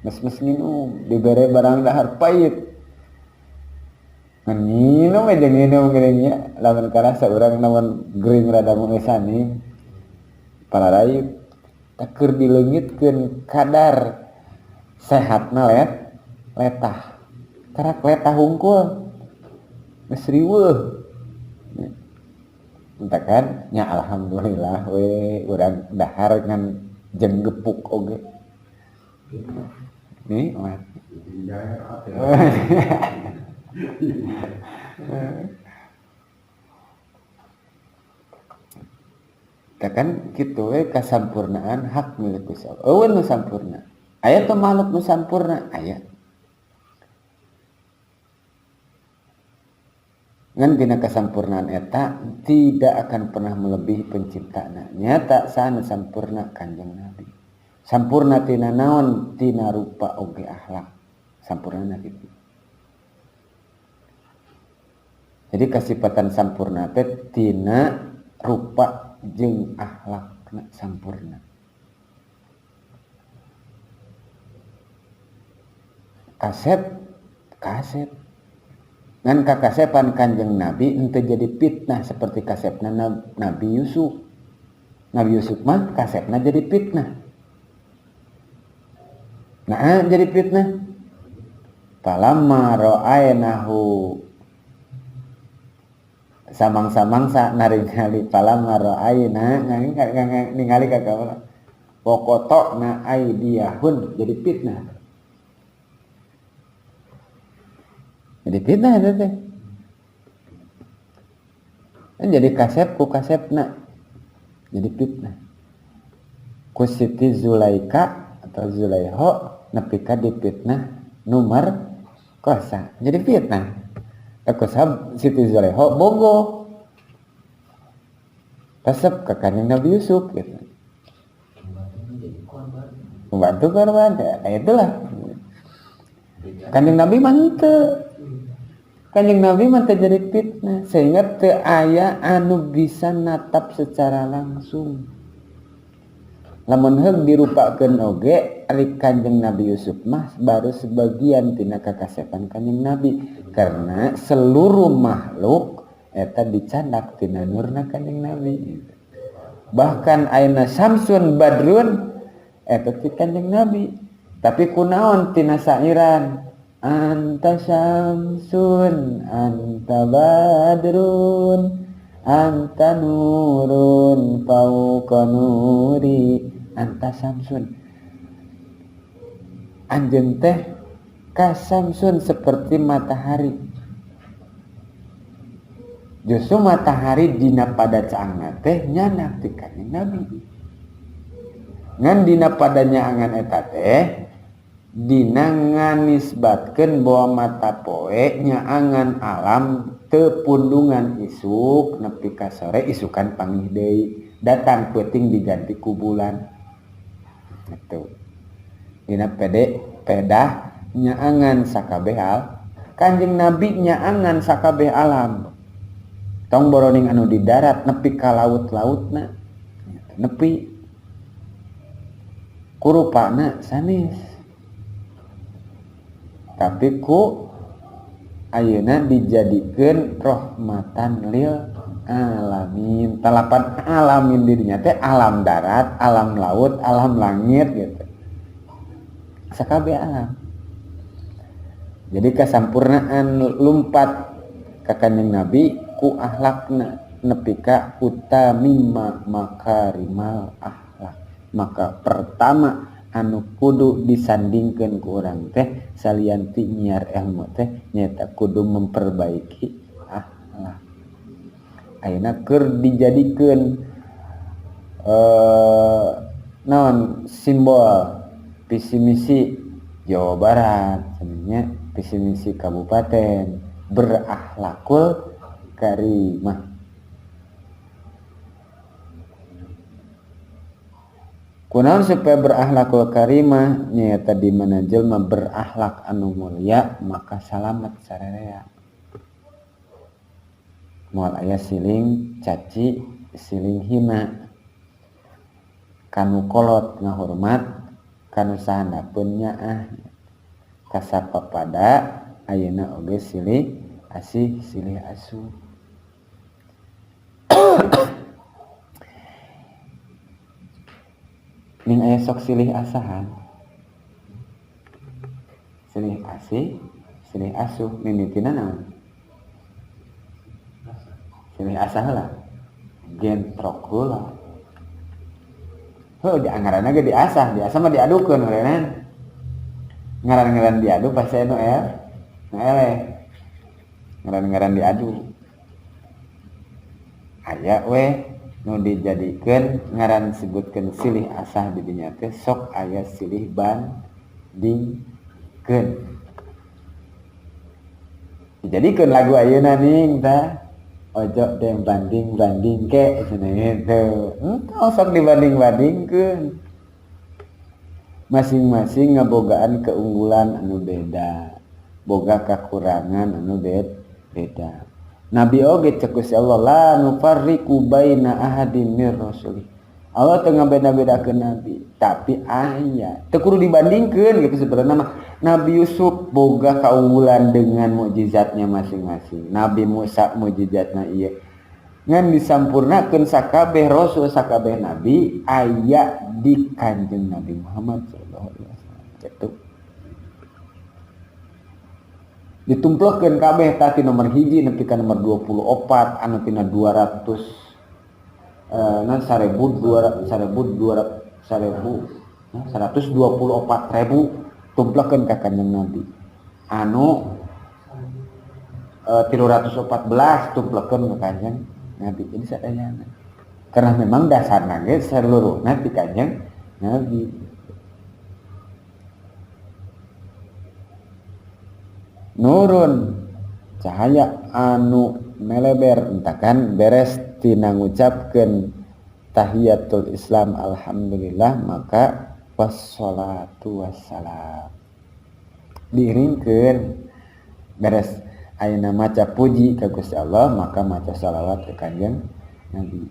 mes-mes nginum dibere barang dahar pait. Ngan nginum aja nginum geuning nya lamun karasa urang namun gering rada mungesan nih pararaid tak keur dileungitkeun kadar sehatna letah. Karak letah hungkul geus riweuh. Entah kan nya alhamdulillah we urang dahar ngan jeung gepuk oge. Nih mah. Kan kitu we kasampurnaan hak milik Gusti Allah. Eueun nu sampurna. Aya teu makhluk nu sampurna? Aya. Ngan dina kasampurnaan eta tidak akan pernah melebihi penciptana. Nyata sana sampurna Kanjeng Nabi. Sampurna tina naon? Tina rupa oge akhlak. Sampurna kitu. Jadi kasipatan sampurna teh tina rupa jeung akhlakna sampurna. Kasep ngan kakasepan Kanjeng Nabi henteu jadi fitnah seperti kasepna Nabi Yusuf. Nabi Yusuf mah kasepna jadi fitnah. Nah, jadi fitnah. Falamma ra'aynahu samang-samangsa naringali palamma ra'ayna ningali ka kaula pokotokna aidiyahun jadi fitnah. Jadi fitnah itu teh. Jadi kasep ku kasepna jadi fitnah. Ku Siti Zulaika atau Zulaiho nepi ka dipitnah nomor kosa jadi fitnah. Aku sab Siti Zulaiho bogo kasep ka Kanjeng Nabi Yusuf gitu. Membantu korban ya itulah. Kanjeng Nabi mah henteu. Kanjeng Nabi mah teu jadi fitnah sehingga teu aya anu bisa natap secara langsung. Lamun heug dirupakeun oge ari Kanjeng Nabi Yusuf mah baru sebagian tina kakasepan Kanjeng Nabi karena seluruh makhluk eta dicandak tina nurna Kanjeng Nabi. Bahkan ayeuna Samsun Badrun eta ti Kanjeng Nabi. Tapi kunaon tina sairan anta Samsun anta Badrun anta nurun fauqa nuri anta Samsun. Anjeun teh ka Samsun seperti matahari. Justru matahari dina pada caangna teh nyanak ti Kanjeng Nabi. Ngan dina pada nyaangan eta teh dina nganisbatkeun bahwa mata poe nyaangan alam teu pundungan isuk nepi ka sore isukan panggih deui datang peuting diganti ku bulan. Itu dina pedah nyaangan sakabeh Kanjeng Nabi nyaangan sakabeh alam. Tong boroning anu di darat nepi ka laut-lautna nepi kurupana sanes. Tapi ku ayeuna dijadikeun rahmatan lil alamin. Talapan alamin dirinya teh alam darat, alam laut, alam langit gitu. Sakabeh alam. Jadi kasampurnaan lumpat ka Kanjeng Nabi ku akhlakna nepi ka utamimma makarimal akhlak. Maka pertama anu kudu disandingkeun ku urang teh salian ti nyiar ilmu teh nyaeta kudu memperbaiki akhlak. Ayeuna keur dijadikeun naon simbol visi misi Jawa Barat sebenarnya visi misi kabupaten berakhlakul karimah. Kunaon supaya berakhlakul karimah nyaeta di mana jelema berakhlak anu mulia maka salamet sararea. Moal aya siling caci, siling hina. Kanu kolot ngahormat, kanu sahandapeun nyaah. Kasapapada ayeuna oge silih asih silih asuh. Ning aya sok silih asahan. Silih asih, silih asuh mimitina naon? Silih asah heula. Gentrok heula. Heuh dianggaranna ge diasah mah diadukeun meureunna. Ngaran-ngaran diadu pasti anu eleh. Ngaran-ngaran diadu. Aya we nu dijadikeun ngaran disebutkeun silih asah di dinya teh sok aya silih bandingkeun. Dijadikeun lagu ayeuna ning tah ojo dem banding-banding ke cenah gitu. Engkau sok dibanding-bandingkeun. Masing-masing ngabogaan keunggulan anu beda, boga kakurangan anu beda. Nabi oge cek Gusti Allah la nufarriqu baina ahadin mir rasulih. Allah teu ngabeda-bedakeun nabi, tapi aya teu kudu dibandingkeun gitu sebenarnya mah. Nabi Yusuf boga kaunggulan dengan mukjizatnya masing-masing. Nabi Musa mukjizatna ieu. Ngan disampurnakeun sakabeh rasul sakabeh nabi aya di Kanjeng Nabi Muhammad sallallahu alaihi wasallam. Gitu. Ditumplekeun kabeh tadi nomor 1 nepi ka nomor 24 anu tina 200 124.000 tumplekeun ka Kanjeng Nabi. Anu 314 tumplekeun ka Kanjeng Nabi. Jadi sadayana. Karena memang dasarna ge seluruhna ti Kanjeng Nabi. Nurun cahaya anu meleber entakan beres tina ngucapkeun tahiyatul Islam alhamdulillah maka wassalatu wassalam diiringkeun beres ayeuna maca puji ka Gusti Allah maka maca shalawat ka Kanjeng Nabi.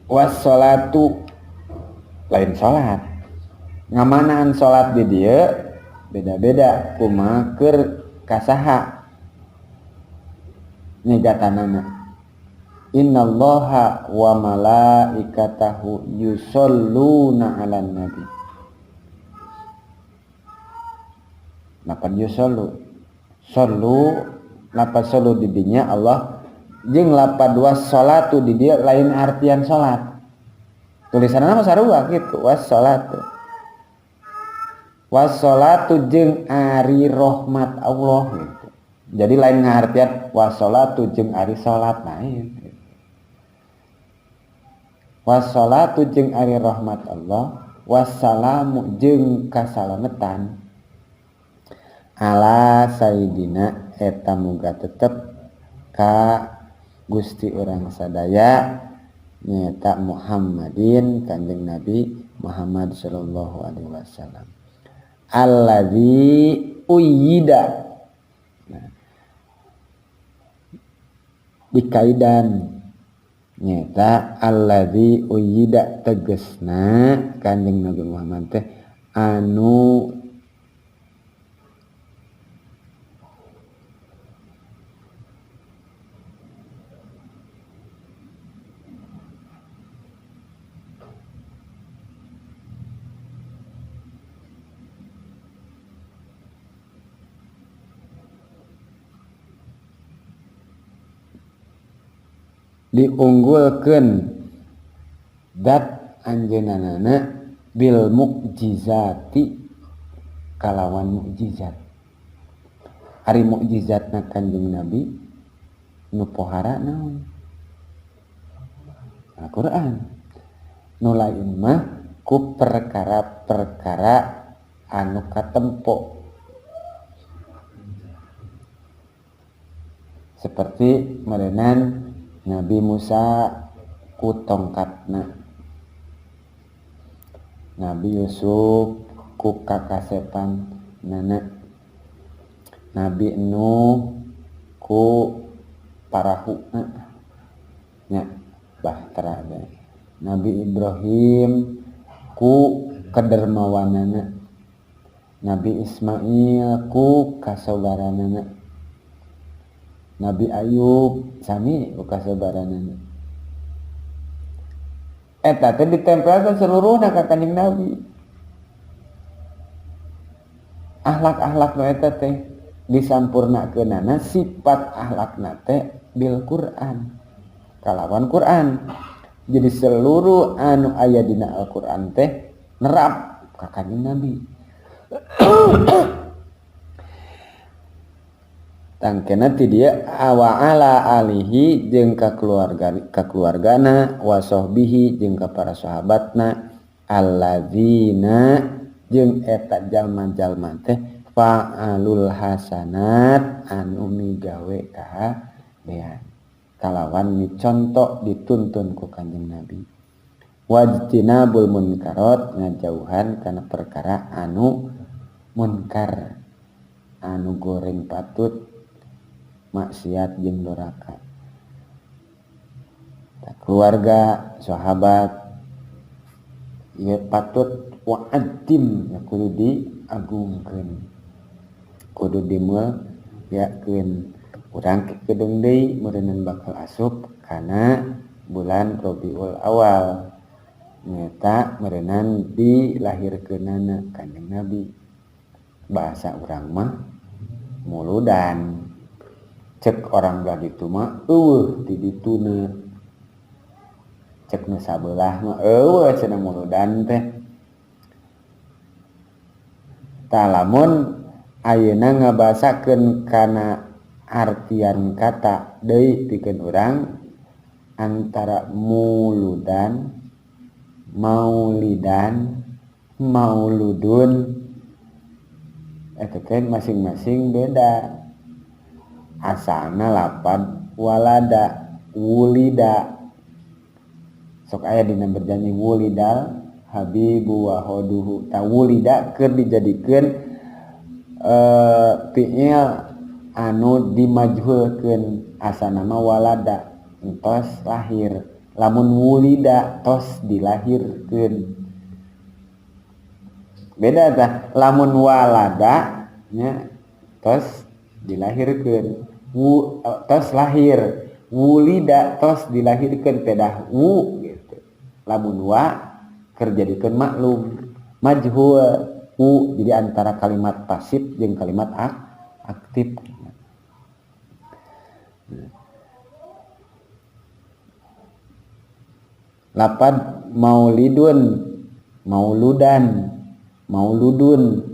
Wassalatu lain salat ngamanaan salat di dieu beda-beda kumaha keur kasaha nigatanana. Innallaha wa malaikatahu yusholluna 'alan nabi. Lapan yusollu lapan solu di dinya Allah jeung lapan wassalatu di dia lain artian salat. Tulisanna mah sarua kitu wassalatu. Wassalatu jeung ari rahmat Allah gitu. Jadi lain ngartian wassalatu jeung ari salat lain. Wassalatu jeung ari rahmat Allah, wassalamu jeung kasalametan ala sayidina eta muga tetep ka Gusti urang sadaya nyaeta Muhammadin Kanjeng Nabi Muhammad sallallahu alaihi wasallam. Alladzi uyyida. Nah, dikaidan nyata alladzi uyyida tegesna Kanjeng Nabi Muhammad teh anu diunggulkeun dat anjeunana bil mukjizati kalawan mukjizat. Ari mukjizatna Kanjeng Nabi nu pohara naon? Al-Qur'an. Nu lain mah ku perkara-perkara anu katempo. Seperti merenan Nabi Musa ku tongkatna, Nabi Yusuf ku kakasepan nana, Nabi Nuh ku parahuna nya bahtera, Nabi Ibrahim ku kadermawanana, Nabi Ismail ku kasobaranana, Nabi Ayub sami ku kasobaranana. Eta teh ditempelkeun seluruhna ka Kanjeng Nabi. Akhlak-akhlak nu eta teh disampurnakeunana sifat akhlakna teh bil Qur'an. Kalawan Qur'an. Jadi seluruh anu aya dina Al-Qur'an teh nerap ka Kanjeng Nabi. Tangkena ti dieu wa ala alihi jeung ka keluargana wa sahbihi jeung ka para sahabatna alladzina jeung eta jalma-jalma teh fa'alul hasanat anu migawe kahadean kalawan miconto dituntun ku Kanjeng Nabi. Wajtinabul munkarat ngajauhan kana perkara anu munkar anu goreng patut maksiat jeung doraka. Keluarga, sahabat ieu patut wa'adim ya kudu diagungkeun. Kudu dimuliakeun. Urang kedeung deui meureunna bakal asup kana bulan Rabiul Awal. Nyata meureunna dilahirkeunana Kanjeng Nabi. Bahasa urang mah muludan. Cek orang belah ditu mah eueuh ti dituna. Cek nu sabelah mah eueuh cenah muludan teh. Tah lamun ayeuna ngabasakeun kana artian kata deui pikeun urang antara muludan, maulidan, mauludun eta teh masing-masing beda. Asalna lapad walada, wulida. Sok aya dina berjanji wulidal habibu wa hoduhu. Ta wulida keur dijadikeun fi'il anu dimajhulkeun, asalna mah walada entos lahir. Lamun wulida tos dilahirkeun. Beda tah lamun walada nya tos dilahirkeun. Tos lahir, wulida tos dilahirkeun pedah gitu. Lamun wa keur jadikeun maklum, majhul jadi antara kalimat pasif jeung kalimat aktif. Lapad maulidun, mauludan, mauludun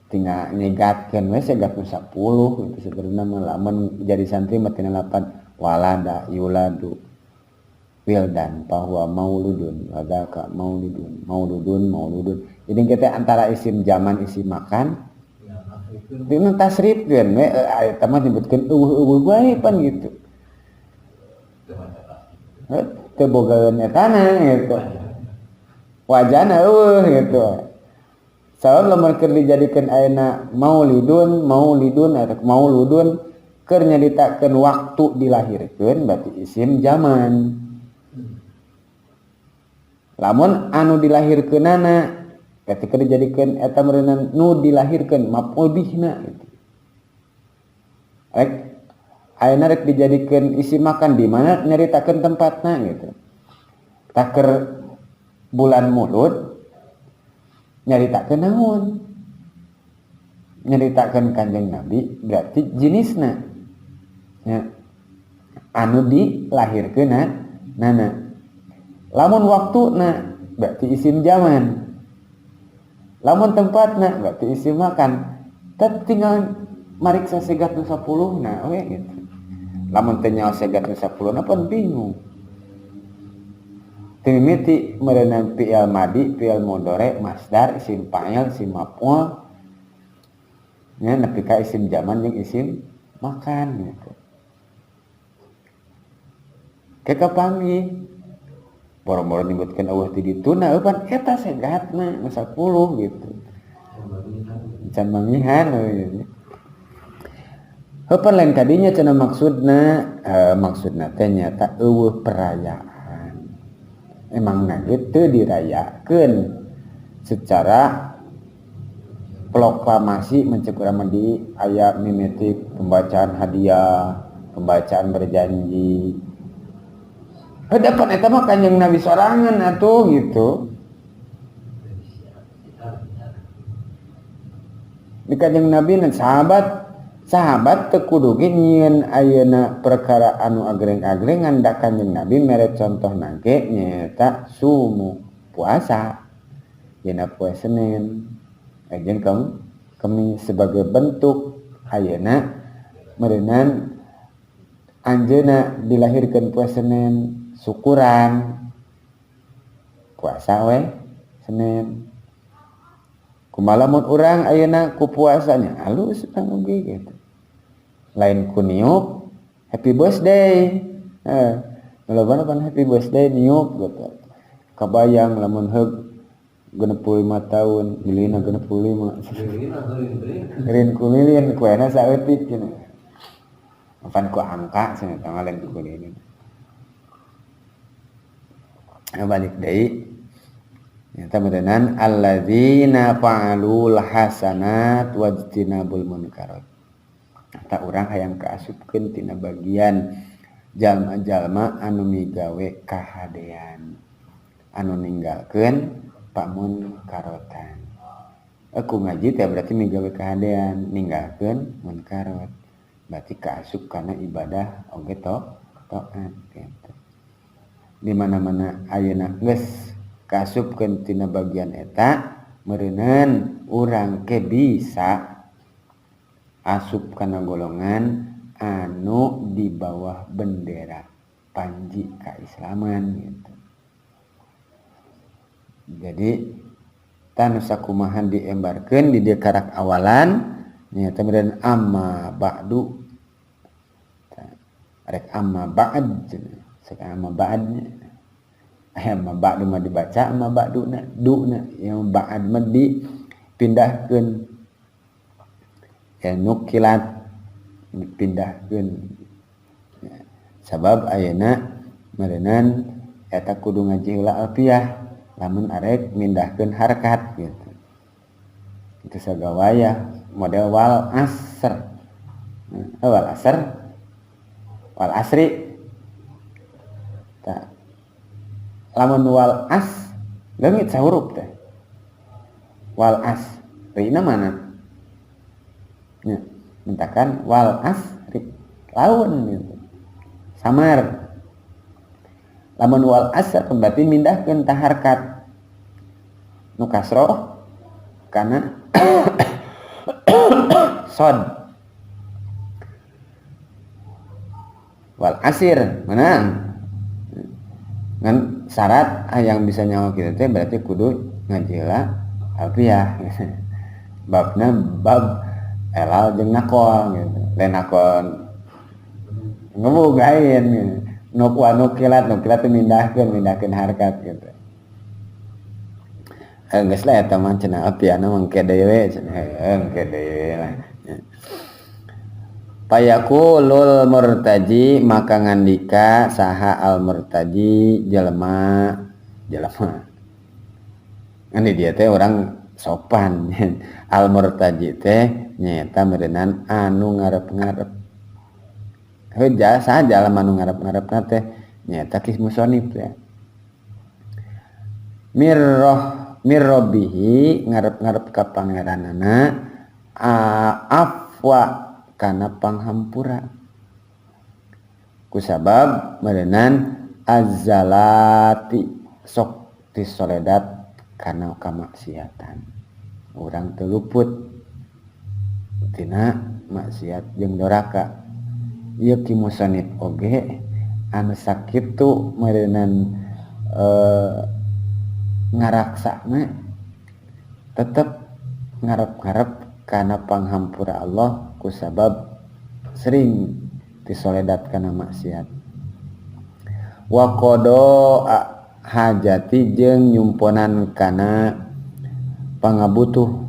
tinggal nyegatkeun we segat nu 10 itu sebenarnya lamun jadi santri mah tina lapad walada yuladu wildan bahwa mauludun wadaka maulidun mauludun. Jadi kita antara isim zaman isim makan dina tasrifkeun we eta mah nyebutkeun eueuh bae pan gitu. Teu bogaeun etana gitu. Wajana eueuh gitu. Sabab lamun keur dijadikeun ayeuna maulidun atau mauludun keur nyaritakeun waktu dilahirkeun berarti isim zaman. Lamun anu dilahirkeunana ketika dijadikeun eta meureunna nu dilahirkeun maf'ul bihna gitu. Rek ayeuna rek dijadikeun isim makan di mana nyaritakeun tempatna gitu. Taker bulan Mulud nyaritakeun naon? Nyaritakeun Kanjeng Nabi berarti jenisna. Ya. Anu dilahirkeunna Nana lamun waktuna berarti isim zaman, lamun tempatna berarti isim makan. Tad tinggal mariksa segat nu 10 na we gitu. Lamun teu nyaho segat nu 10 na pun bingung. Teu mimiti meureunna fi'il madi, fi'il mudhari, masdar, isim fa'il, isim maf'ul. Nya nepi ka isim zaman jeung isim makan gitu. Kekapanggih boro-boro nyebutkeun eueuh ti dituna eupan eta segatna nu 10 gitu. Can mangihan gitu. Heupan lain kadinya cenah maksudna teh nyata eueuh perayaan. Emangna teu dirayakeun secara proklamasi mencek urang di aya mimiti pembacaan hadiah, pembacaan berjanji. Heudepan eta mah Kanjeng Nabi sorangan atuh gitu. Di Kanjeng Nabi dan sahabat teu kudu ge nyieun ayeuna perkara anu agreng-agrengan da Kanjeng Nabi mere contohna ge nyaeta sumu puasa dina poe Senin jeung Kamis sebagai bentuk ayeuna meureunnan anjeunna dilahirkeun poe Senin syukuran puasa we Senin. Kumaha lamun urang ayeuna ku puasanya halus anu ge gitu. Lain ku niup happy birthday. Lobana pan happy birthday niup gitu. Kabayang lamun heug 65 tahun, lilina 65. Rin ku lilin kuena saeutik cenah. Pan ku angka cenah tah lain ku lilin. Balik deui nyata meureunnan alladzina fa'alul hasanat wajtinabul munkarat. Eta urang hayang kaasupkeun tina bagian jalma-jalma anu migawe kahadean, anu ninggalkeun pamunkarotan. Aku ngaji teh berarti migawe kahadean, ninggalkeun munkarat. Berarti kaasup kana ibadah oge taat gitu. Di mana-mana ayeuna geus kasupkeun tina bagian eta meureunnan urang ke bisa asup kana golongan anu di bawah bendera panji kaislaman gitu. Jadi tanu sakumaha diembarkeun di dieu karak awalan nya teh meureun amma ba'du. Rek amma ba'd cenah. Saka amma ba'd amma ba'du mah dibaca amma ba'duna du'na yang ba'd mah dipindahkeun ya nukilat dipindahkeun ya, sabab ayeuna meureunnan eta kudu ngaji heula alfiyah lamun arek mindahkeun harkat gitu. Itu sagawaya model wal asr. Wal asr wal asri ta lamun wal as leungit sahurup teh wal as rina mana nya mentakan wal as laun gitu samar. Lamun wal as berarti mindahkeun ta harkat nu kasroh kana sod wal asir menang ngan syarat yang bisa nyawa kita teh berarti kudu ngaji heula alfiyah. Babna bab elal jeung nakol gitu. Lain nakol ngebogain gitu. Nukilat teh mindahkeun harkat gitu. Geus lah eta mah cenah alfiyahna mangke dewe cenah engke dewe lah. Payaqulul murtaji maka ngandika saha al murtaji jelema ngani dia teh orang sopan. Al murtaji teh nyaeta meureunnan anu ngarep-ngarep. Heuja saja anu ngarep-ngarepna teh nyaeta kis musonif teh mirrobihi ngarep-ngarep ka pangeranana afwa kana panghampura kusabab meureunnan azzalati sok disoledat kana kamaksiatan. Urang teu luput tina maksiat jeung doraka. Ieu ki musannif oge anu sakitu meureunnan ngaraksana tetep ngarep-ngarep kana panghampura Allah kusabab sering disoledat kana maksiat. Wa qada hajati jeung nyumponan kana pangabutuh.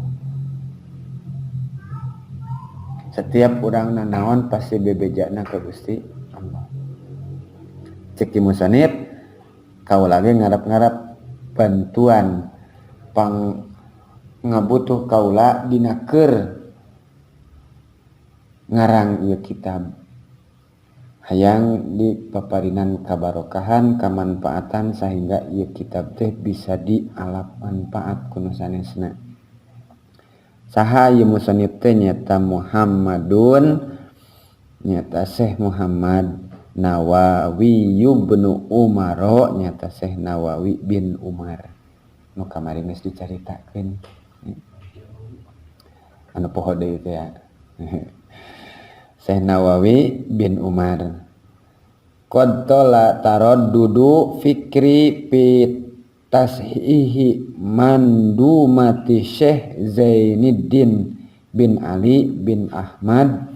Setiap urang nanaon pasti bebejana ka Gusti Allah. Cek musannif kaula ge ngarep-ngarep bantuan pangabutuh kaula dina keur ngarang ieu kitab. Hayang dipaparinan kabarokahan kamanfaatan sehingga ieu kitab teh bisa dialap manfaat ku nu sanesna. Saha ieu musannif teh nyaeta Muhammadun nyaeta Syekh Muhammad Nawawi bin Umar nyaeta Syekh Nawawi bin Umar. Nu kamari geus dicaritakeun. Anu poho deui teh ya. Syekh Nawawi bin Umar. Qad tala taraddudu fikri fi tashihi mandumati Syekh Zainuddin bin Ali bin Ahmad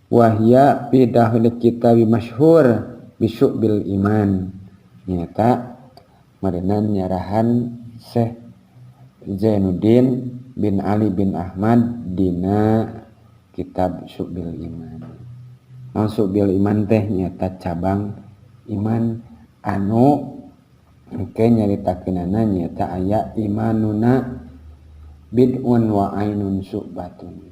wahya fi dahil kitab masyhur bisyubil iman. Nyata merenang nyarahan Syekh Zainuddin bin Ali bin Ahmad dina kitab Syubil Iman. Syubil Iman teh nyata cabang iman anu engke nyaritakeunana nyata aya imanuna bid'un wa ainun syubatan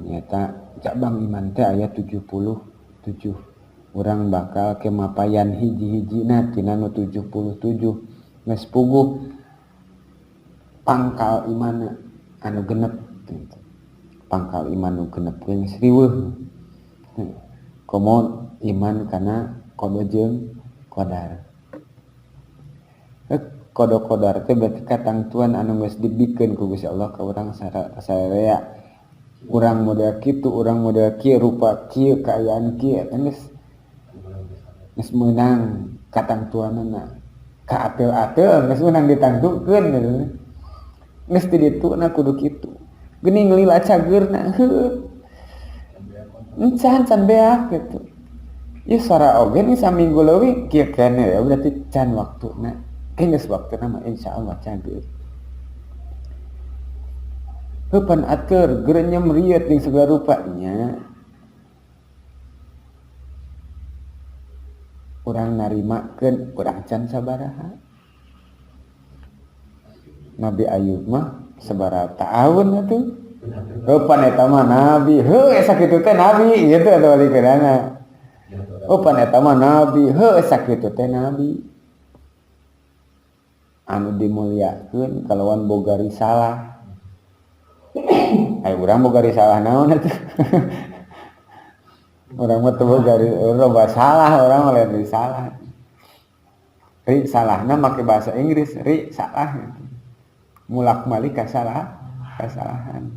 nyata cabang iman teh aya 77. Urang bakal kemapayan hiji-hijina tina nu 77 geus puguh pangkal iman anu genep. Pangkal iman anu genep geus riweuh. Komo iman kana qada jeung qadar. Qada-qadar teh berarti katangtuan anu geus dibikeun ku Gusti Allah ka urang sararea. Urang model kitu, urang model kieu, rupa kieu, kaayaan kieu eta geus meunang katangtuanna. Ka ateul-ateul geus meunang ditangtukeun gitu. Mesti dituna kudu kitu. Geuning lila cageurna heuh. Encan beak gitu. Ieu sora oge nih saminggu leuwih kieu keneh ya berarti can waktuna. Geus waktuna mah insyaallah cageur. Heupan ateur geurenyem rieut jeung segala rupanya. Urang narimakeun urang can sabaraha. Nabi Ayub mah sabaraha taun atuh. Pan eta mah nabi, heuh sakitu teh nabi, ieu teh atuh walikeunana. Pan eta mah nabi, heuh sakitu teh nabi. Anu dimulyakeun kalawan boga risalah. Ai urang boga risalah naon atuh. Urang mah teu boga loba salah, urang mah lain risalah. Ri salahna make bahasa Inggris, ri salah gitu. Mulak malik kesalahan.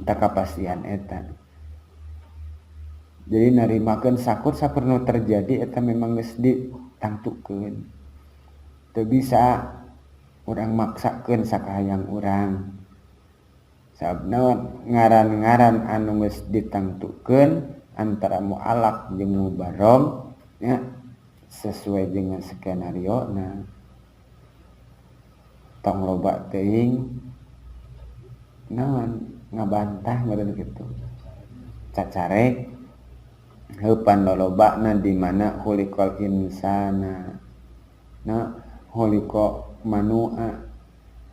Tak kepastian eta. Jadi narimakeun sakur sapernu terjadi eta memang geus ditangtukeun. Teu bisa urang maksakeun sakahayang urang. Sababna ngaran-ngaran anu geus ditangtukeun antara mu'alaq jeung mubarrom nya sesuai dengan skenario na tong loba teuing naon ngabantah meureun kitu cacarek heupan lolobana di mana khuliqal insana na khuliqa manua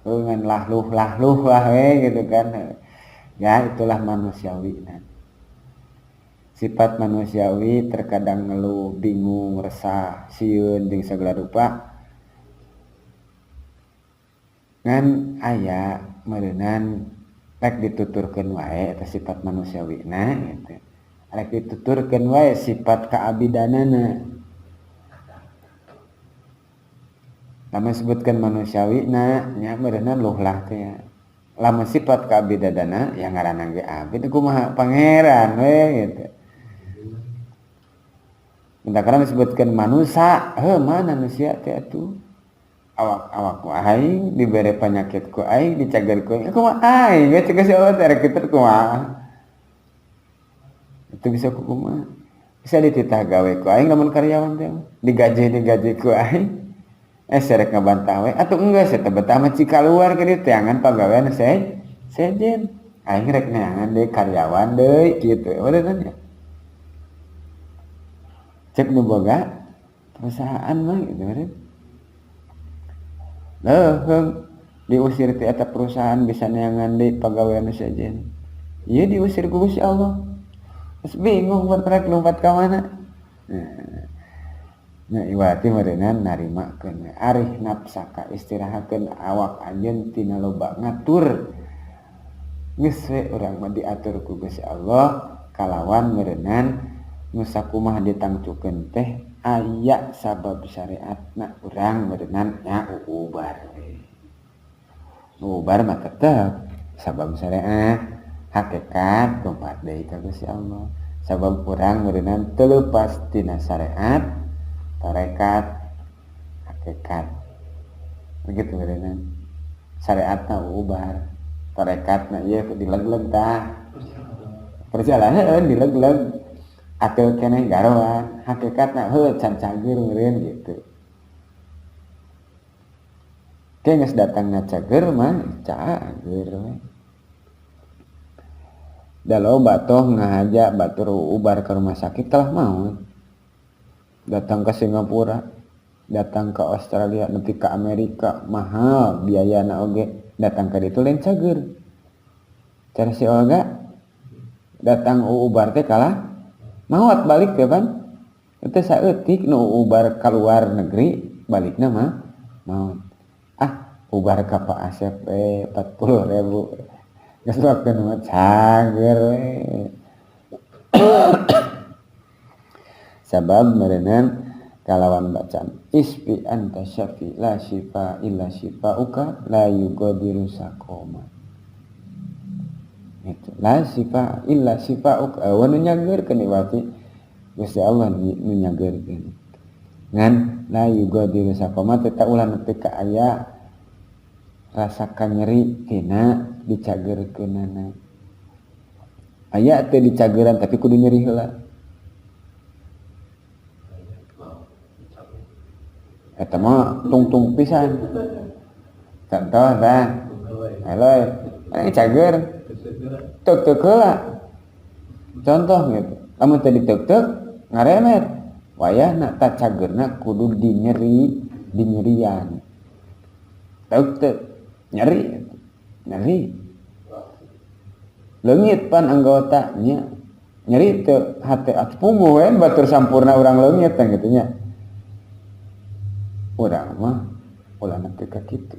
ngan lahluh we gitu kan ya itulah manusiawi nah. Sifat manusiawi terkadang ngeluh, bingung, resah, sieun jeung sagala rupa. ngan aya meureunnan rek dituturkeun wae eta sifat manusiawina gitu. Rek dituturkeun wae sifat kaabidanana. Lamun sebutkeun manusiawina nya meureunnan luhlah teh ya. Lamun sifat kaabidanana yang ngaranna ge abid kumaha pangeran we gitu. Mentakana disebutkeun manusia, mana manusia teh atuh? Awak-awak ku aing dibere penyakit ku aing dicager ku aing kumaha aing we ceuk si Allah teh rek kitu kumaha itu bisa kumaha bisa dititah gawe ku aing lamun karyawan teh digaji ku aing serek ngabantah we atuh enggeus eta betah mah cika luar ke dieu teangan pagawean sejen aing rek neangan deui karyawan deui kitu beneran ya cek nu boga perusahaan mah gitu bener diusir ti eta perusahaan bisa neangan deui pagawean sejen ieu diusir ku Gusti Allah terus bingung buat rek lompat ka mana nah iwati meureunnan narimakeun arih nafsaka istirahatkeun awak anjeun tina loba ngatur geus we urang mah diatur ku Gusti Allah kalawan meureunnan nu sakumaha ditangtukeun teh aya sabab syariatna urang meureunnan nya ubar ubar mah tetep sabab syariat hakikat lompat deui ka Gusti Allah sabab urang meureunnan teu leupas tina syariat tarekat hakikat begitu meureunnan syariatna ubar tarekatna ieu dilegleg tah perjalanan dilegleg akel keneh garoan hakikatna heuh can cager meureun gitu ke geus datangna cager mah cager we da loba toh ngahaja batur ubar ke rumah sakit kalah maut datang ke Singapura datang ke Australia nepi ka Amerika mahal biayana oge datang ka ditu lain cager cara si Olga datang ubar teh kalah maot balik teh pan teu saeutik nu ubar ka luar negeri balikna mah maot ubar ka Pak Asep 40.000 geus wakeun mah cager we sabab meureunnan kalawan bacaan isfi anta syafi la syifa illa syifauka la yughadiru saqama itu la syifa illa syifauka wa nu nyageurkeun iwati Gusti Allah nu nyageurkeun ngan la yughadiru saqama teh ta ulah nepi ka aya rasakan nyeri tina dicageurkeunana aya teh dicageuran tapi kudu nyeri heula eta mah tungtung pisan contoh tah halo ini cager tek heula contoh gitu lamun teh ditek-tek ngaremet wayahna ta cagerna kudu dinyerian tek nyeri leungit pan anggota nya nyeri teu hate pungguh we batur sampurna urang leungit teh kitu nya urang mah ulah nepi ka kitu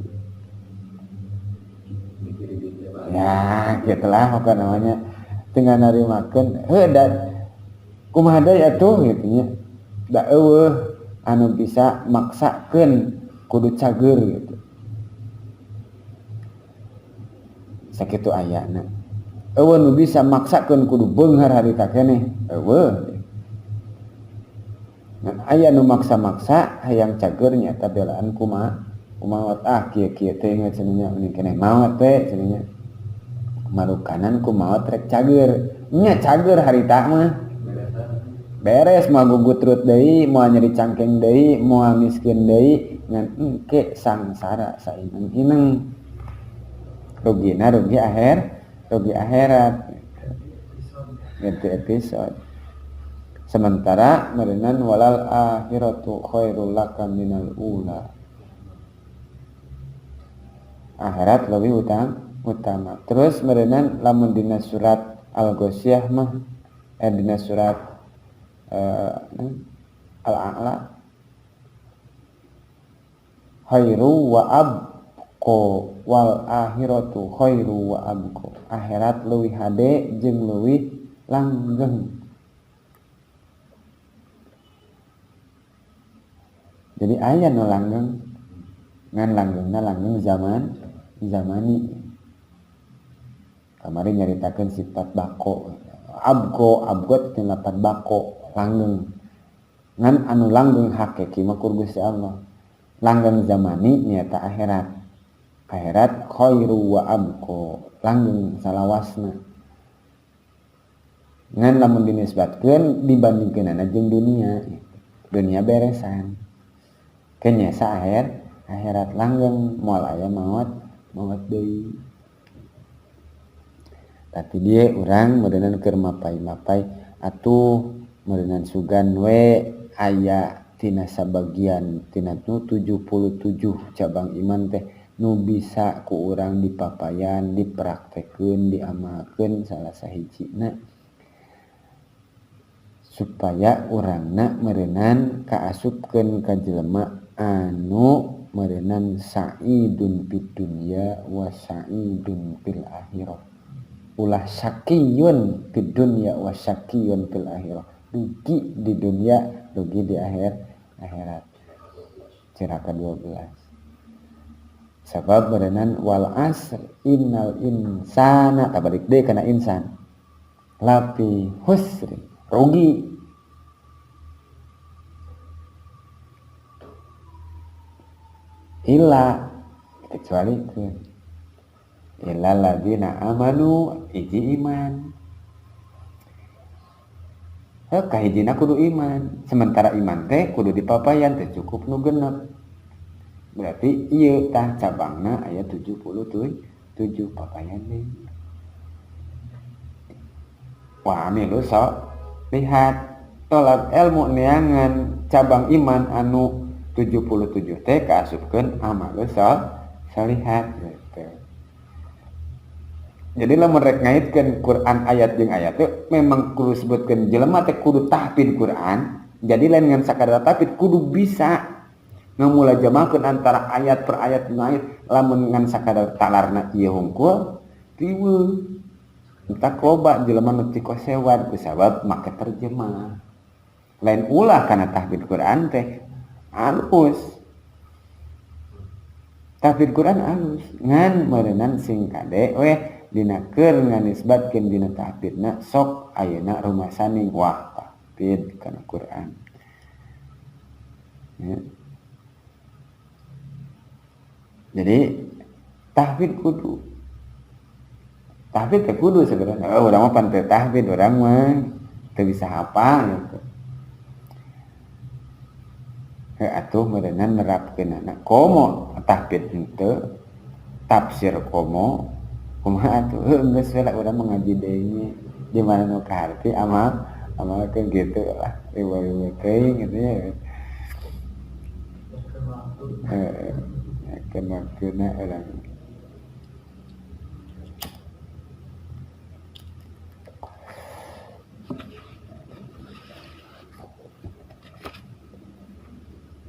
ya gitulah pokoknya namanya tinggal narimakeun dan kumaha deui atuh kitu nya da eueuh anu bisa maksakeun kudu cager gitu sakitu ayana eueuh nu bisa maksakeun kudu beunghar harita keneh eueuh aya nu maksa-maksa hayang cager nyaeta belaan kumaot kieu-kieu teh cenah nya keneh maot teh cenah nya marukanan kumaot rek cager nya cager harita mah beres moal gugutrut deui moal nyeri cangkeng deui moal miskin deui ngan engke sangsara saineng-ineng rugina rugi akhirat gitu episode sementara meureunnan walal akhiratu khairul laka minal ula akhirat lebih utama terus meureunnan lamun dina surat Al-Ghasyiyah mah dina surat Al-A'la khairu wa wal akhiratu khairu wa abqa. Akhirat leuwih hade jeung leuwih langgeng. Jadi aya nu langgeng ngan langgengna langgeng zamani. Kamari nyaritakeun sifat bako. Abgot teh lapat bako langgeng. Ngan anu langgeng hakiki mah ku Gusti Allah. Langgeng zamani nyaeta akhirat. Akhirat khairu wa abqa, langgeng salawasna. Ngan lamun dinisbatkeun dibandingkeunana jeung dunia. Dunia beresan. Kenya akhirat langgeng moal aya maot deui. Tapi dia urang meureunana keur mapai-mapai atuh meureunana sugan we aya tina sabagian tina 77 cabang iman teh nu bisa ku urang dipapayan, dipraktekeun, diamalkeun salah sahijina supaya urangna meureunana kaasupkeun ka jelema anu meureunana sa'idun fid dunya wa sa'idun fil akhirah. Ulah syakiyun fid dunya wa syakiyun fil akhirah. Rugi di dunia, rugi di akhirat. Ceraka 12. Sabab berenan wal asr innal insana tabalik deui kana insan. Lafi husri, rugi. Illa kecuali illal ladzina amanu iji iman. Kahijina kudu iman. Sementara iman teh kudu dipapayan teh cukup nu genep. Berarti ieu tah cabangna aya 77 papayan deui. Wah, amilu sok lihat tolak ilmu neangan cabang iman anu 77 teh kaasupkeun amal salihat gitu. Jadi lamun rek ngaitkeun Quran ayat jeung ayat teh memang kudu sebutkeun jelema teh kudu tahfidz Quran. Jadi lain ngan sakadar tahfidz kudu bisa ngamulajamakeun antara ayat per ayat jeung ayat. Lamun ngan sakadar talarna ieu hungkul tiweuh. Entah loba jelema nu ti kosewan kusabab make terjemah. Lain ulah kana tahfidz Quran teh alus. Tahfidz Quran alus ngan meureunana sing kade we dina keur nganisbatkeun dina tahfidna sok ayeuna rumah saning wah tahfidz kana Quran. Ya. Jadi tahfidz kudu. Tahfidz teh kudu sebenarnya. Urang mah pan teu tahfidz, urang mah teu bisa hafal gitu. Atuh meureunana nerapkeunana komo tahfidz henteu tafsir komo kumaha atuh geus we lah urang mengaji deui di mana nu kaharti amalkeun gitu lah riweuh teuing gitu ya. Kemakna urang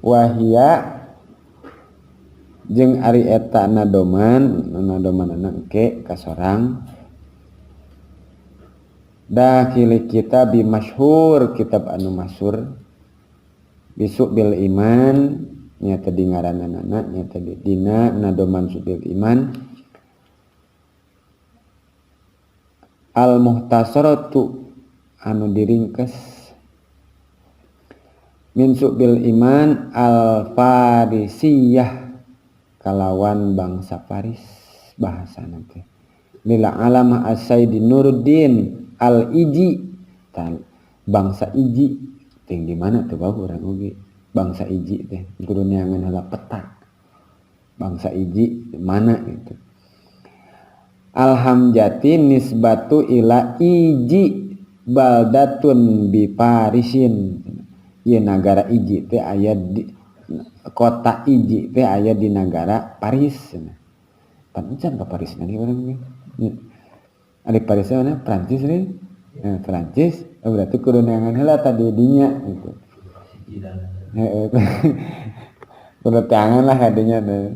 wahia jeung ari eta nadoman engke kasorang dakhil kitab masyhur kitab anu masyhur bisu bil iman nyata di ngaranana nyata di dina nadoman subil iman al muhtasaratu anu diringkes min subil iman al farisiyah kalawan bangsa Faris bahasa nanti lila alamah as-sayyidi Nuruddin al-Iji bangsa Iji ting di mana tuh bae urang oge bangsa Iji teh kudu neangan heula peta bangsa Iji di mana gitu alhamjati nisbatu ila Iji baldatun bi Parisin ieu negara Iji teh aya di kota Iji teh aya di negara Paris. Pancan ka Paris nanti urang ge. Ari Paris mana? Prancis we. Prancis berarti kudu neangan heula tadi dinya gitu. Heeh. Kudu tangan lah kadinya teh.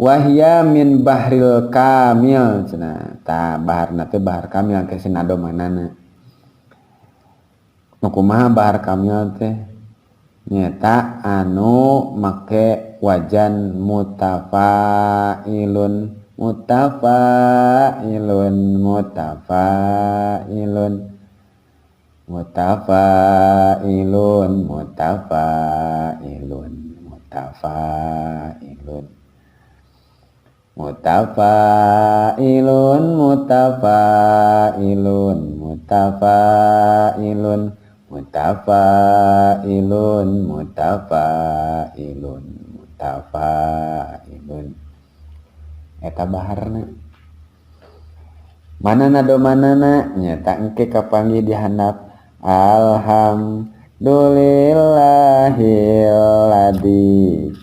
wahya min bahril kamil cenah tah baharna teh bahar kamil ke sinado manana nu kumaha bahar kamil teh nyata anu make wajan mutafailun mutafailun mutafailun mutafailun mutafailun mutafailun mutafailun mutafailun mutafailun mutafailun mutafailun mutafailun eta baharna manana do manana nyata engke kapanggih di handap alhamdulillahilladzi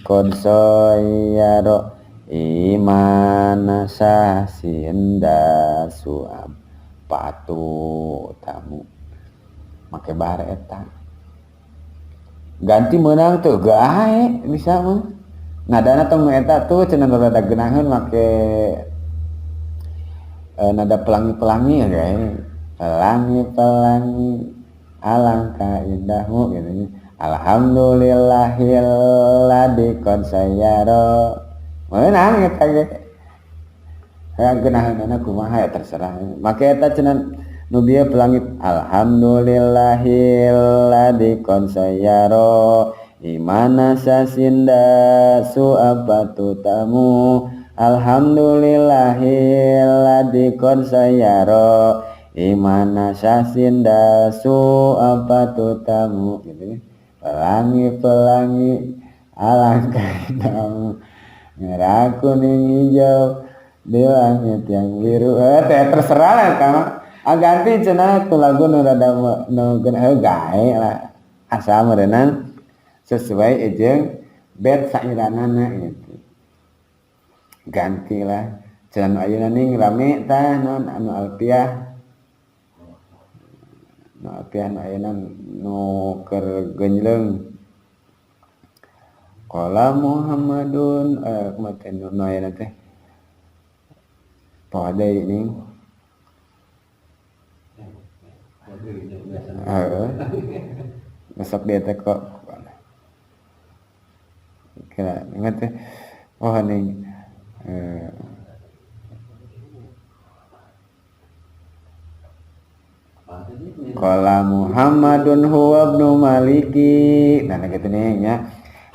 qad sayyara imana sasinda suab patu tamu make bahar eta ganti menang tuh gae bisa mah nadana tong eta tuh cenah rada geunaheun make nada pelangi-pelangi ya gae pelangi-pelangi alangkah indahmu gitu alhamdulillahilladzi qad sayyara meunang eta ge geunaheunna kumaha ya terserah make eta cenah nu bieu pelangi alhamdulillahilladzi qad sayyara imana sasinda su'abatu tamu alhamdulillahilladzi qad sayyara imana sasinda su'abatu tamu gitu pelangi-pelangi alangkah tamu merah kuning hijau di langit yang biru terserah lah kamu ganti cenah ku lagu nu rada nu geunaheun gae lah asa meureunana sesuai jeung bed sairanana gitu gantilah cenah ayeuna ning rame tah naon anu alfiah nu ayeuna nu keur geunjleung qala Muhammadun kumaha nu ayeuna teh poe deui ning besok dia teh kok kira ingat teh oh ning qala Muhammadun huwa ibnu maliki nah gitu nih nya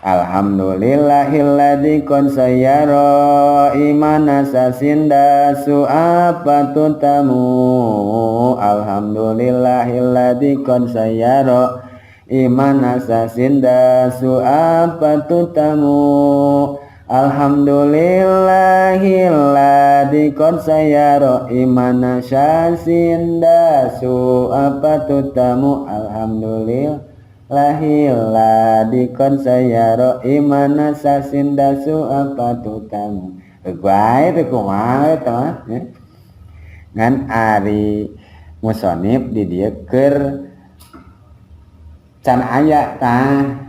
alhamdulillahilladzi qad sayyara imana sasinda su'apatu tamu alhamdulillahilladzi qad sayyara imana sasinda su'apatu tamu alhamdulillahilladzi qad sayyara imana sasinda su'apatu tamu alhamdulillahilladzi qad sayyara imana sasinda su'apatu tamu bae teh kumaha eta ngan ari musonif di dieu keur can aya tah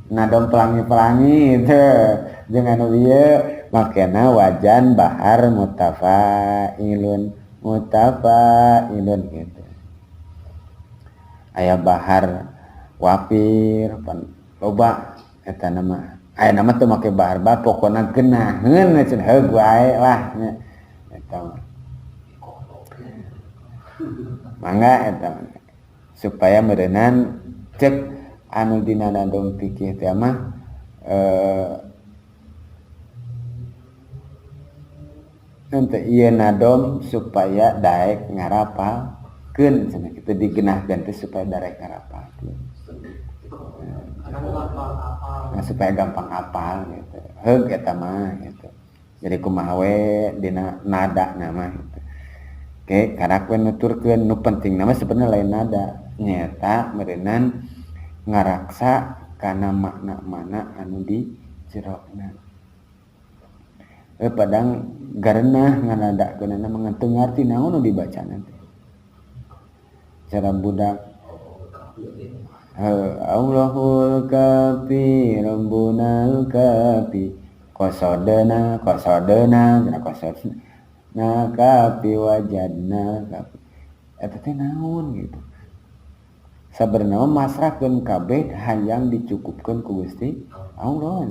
ngadom pelangi-pelangi teu jeung anu ieu makena wajan bahar mutafailun mutafailun gitu aya bahar wafir pan loba eta nama aya nama teu make bahar bah pokona geunaheun cenah heug wae lah eta mangga eta supaya meureunnan cek anu dina nadom fikih teh mah nanti ieu nadom supaya daek ngarapalkeun cenah kitu digeunahkeun teh supaya daek ngarapalkeun nah, supaya gampang apal gitu heug eta mah gitu jadi kumaha we dina nada nama gitu oke karak we nuturkeun nu penting nama sebenarnya lain nada nyata meureunnan ngaraksa kana makna mana anu di jerona padang garenah nganadakeunna mangantung ngarti naon nu dibaca nanti cara budak Allahul kafi rabbunal kafi qasodena kapi wajadna kapi eta teh naon gitu. Sabenerna masrahkeun kabeh hayang dicukupkeun ku Gusti Allah.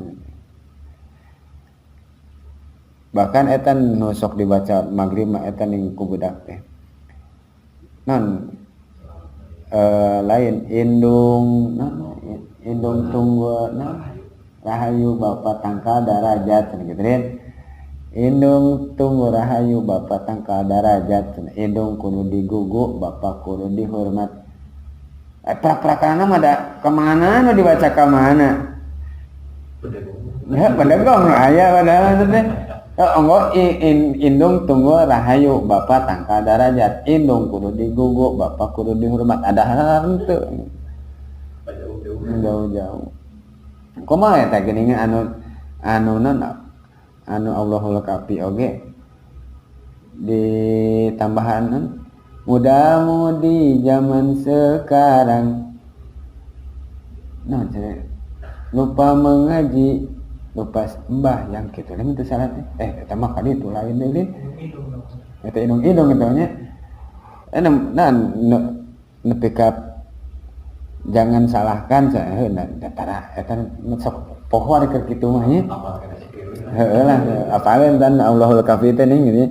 Bahkan eta nu sok dibaca magrib mah eta ning ku budak teh. Lain indung tunggu rahayu Bapa tangkal darajat gitu kan. Indung tunggu rahayu Bapa tangkal darajat, indung kudu digugu Bapa kudu dihormat. Pelak-pelakanana mah da kemana nu dibaca ka mana? Pedegong aya padahal teh. Engko indung tunggu rahayu Bapa tangkal darajat, indung kudu digugu Bapa kudu dihormat. Ada hal henteu. Jauh-jauh. Kumaha eta geuning anu Allahul Kafi oge ditambahan mudah-mudi zaman sekarang lupa mengaji lupa mbah yang kitu lain teh syaratna eta mah ka ditu lain deui eta indung-indung eta nya nepi ka jangan salahkan tara eta sok poho keur kitu mah nya heuh lah apalin dan Allahul Kafi teh ning gitu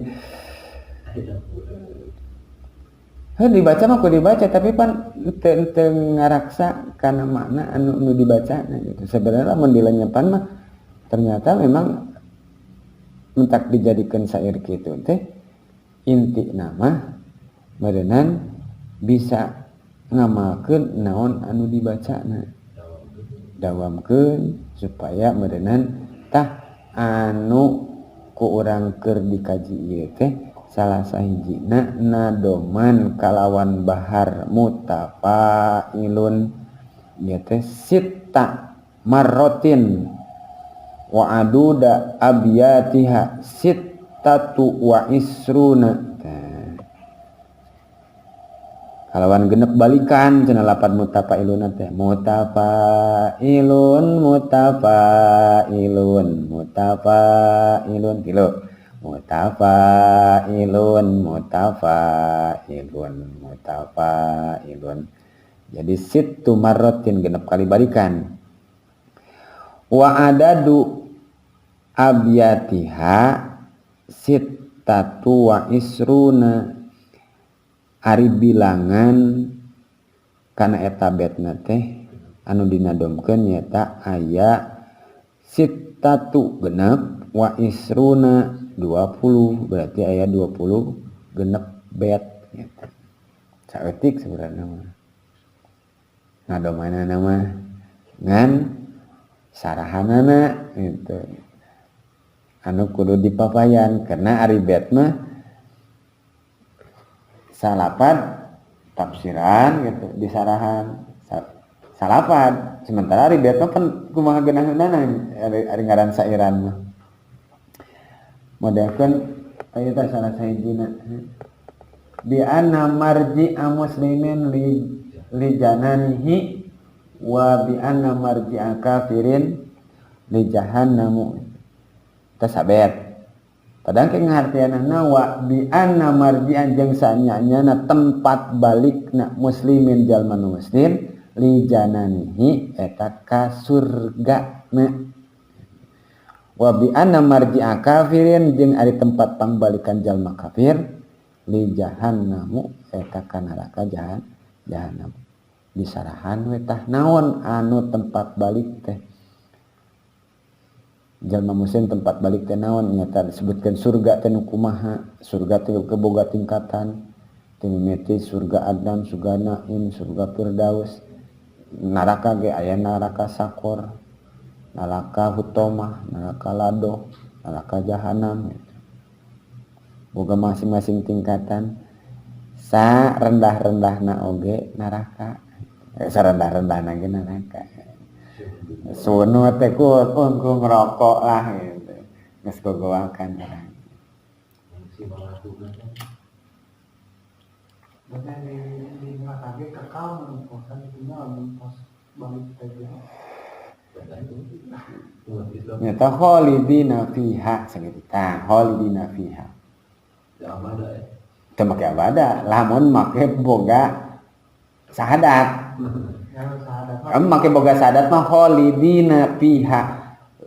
dibaca mah ku dibaca tapi pan teu ngaraksa kana makna anu dibacana gitu. Sebenarnya mun dilenyepan mah ternyata memang mentak dijadikeun syair kitu teh inti nama barenan bisa ngamalkeun naon anu dibacana. Dawamkeun supaya barenan tah anu ku urang keur dikaji ieu teh salah sahijina nadoman kalawan bahar mutafailun ieu teh sitta marrotin wa aduda abiyatiha sittatu wa isruna kalawan genep balikan cenah lapad mutafailun teh mutafailun tilu mutafailun jadi sittu marratin genep kali balikan wa adadu abiyatiha sittatu wa isruna ari bilangan kana eta betna teh anu dinadomkeun nyaeta aya sittatu genep wa isruna 20 berarti aya 20 genep bet gitu. Saeutik sebenarnya mah. Ngadomanana mah ngan sarahanana gitu. Anu kudu dipapayan karena ari bet mah salapad tafsiran gitu di sarahan salapad sementara ari bet mah pan kumaha geunahna ari ngaran sairan mah. Modelkeun aya teh salah sahijina bi anna marji'a muslimin li jananihi wa bi anna marji'a kafirin li jahannamu tasabet padahal ke ngartianna wa bi anna marji'a jeung sanyanyana tempat balikna muslimin jalma nu muslim li jananihi eta ka surgana wa bi anna marji'a kafirin jeung ari tempat pangbalikan jalma kafir li jahannamu eta ka neraka jahannam disarahan we tah naon anu tempat balik teh jalma muslim tempat balik teh naon nyata disebutkeun surga teh nu kumaha surga teh keboga tingkatan teh mimiti surga Adam surga Naim surga Firdaus neraka ge aya neraka Sakor neraka Hutomah, neraka Lado, neraka Jahanam gitu. Boga masing-masing tingkatan. Sa rendah-rendahna oge neraka. Sa rendah-rendahna ge neraka. Sunu teh ku ngerokok lah gitu. Geus gogoakan orang. Di neraka ge kekal mun posan tinggal mun pas balik teh. Nyata khalidina fiha sakitu tah khalidina fiha. Teu make abada, lamun make boga sahadat. Make boga sahadat mah khalidina fiha.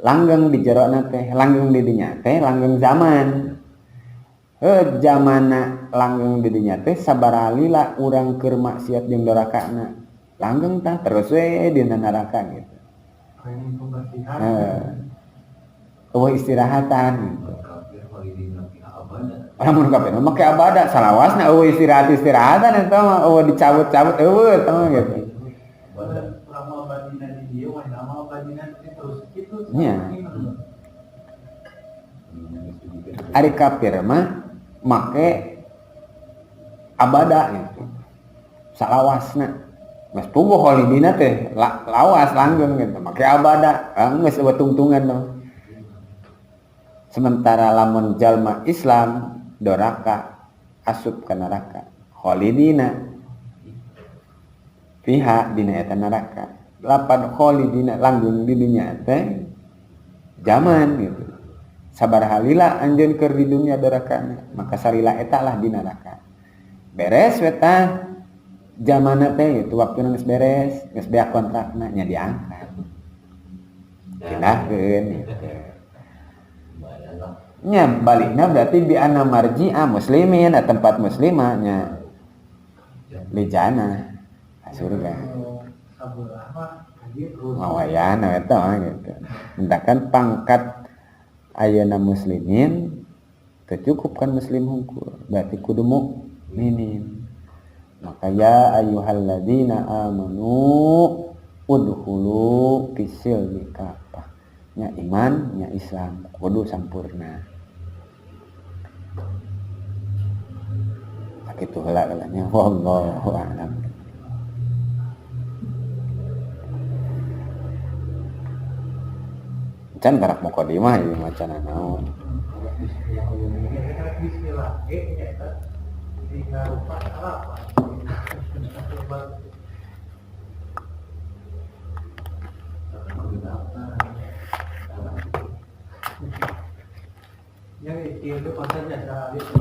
Langgeng di jerona teh, langgeng di dinya teh, langgeng zaman. Zamanna langgeng di dinya teh sabaraha lila urang keur maksiat jeung dorakana. Langgeng tah terus we dina neraka gitu. Eueuh istirahatan gitu. Lamun kafir make abada salawasna eueuh istirahat-istirahatan eta mah eueuh dicabut-cabut eueuh eta mah gitu. Nya. Ari kafir mah make abada gitu. Salawasna. Mas puguh khalidina teh lawas langgeng gitu. Make abada, geus eueuh tungtungan mah. Sementara lamun jalma Islam doraka asup ka neraka khalidina fiha dina eta neraka. Lapan khalidina langgeng di dinya teh zaman gitu. Sabaraha lila anjeun keur di dunia dorakana, maka sarila eta lah di neraka. Beres we tah zamanna teh gitu, waktuna geus beres, geus beak kontrakna nya diangkat. Pindahkeun gitu. Nya balikna berarti bi anna marji'a muslimin tempat muslimah nya di jannah surga. Mawayana eta gitu. Mentakan pangkat ayeuna muslimin teu cukup kan muslim hungkul, berarti kudu mukminin. Maka ya ayyuhalladzina amanu udkhulu fisilmi kafah. Nya iman, nya Islam kudu sampurna. Sakitu heula nya wallahu a'lam. Can garak mukadimah ieu macan naon. Bismillah eta tiga rupa apa? Ya itu kontennya saya lihat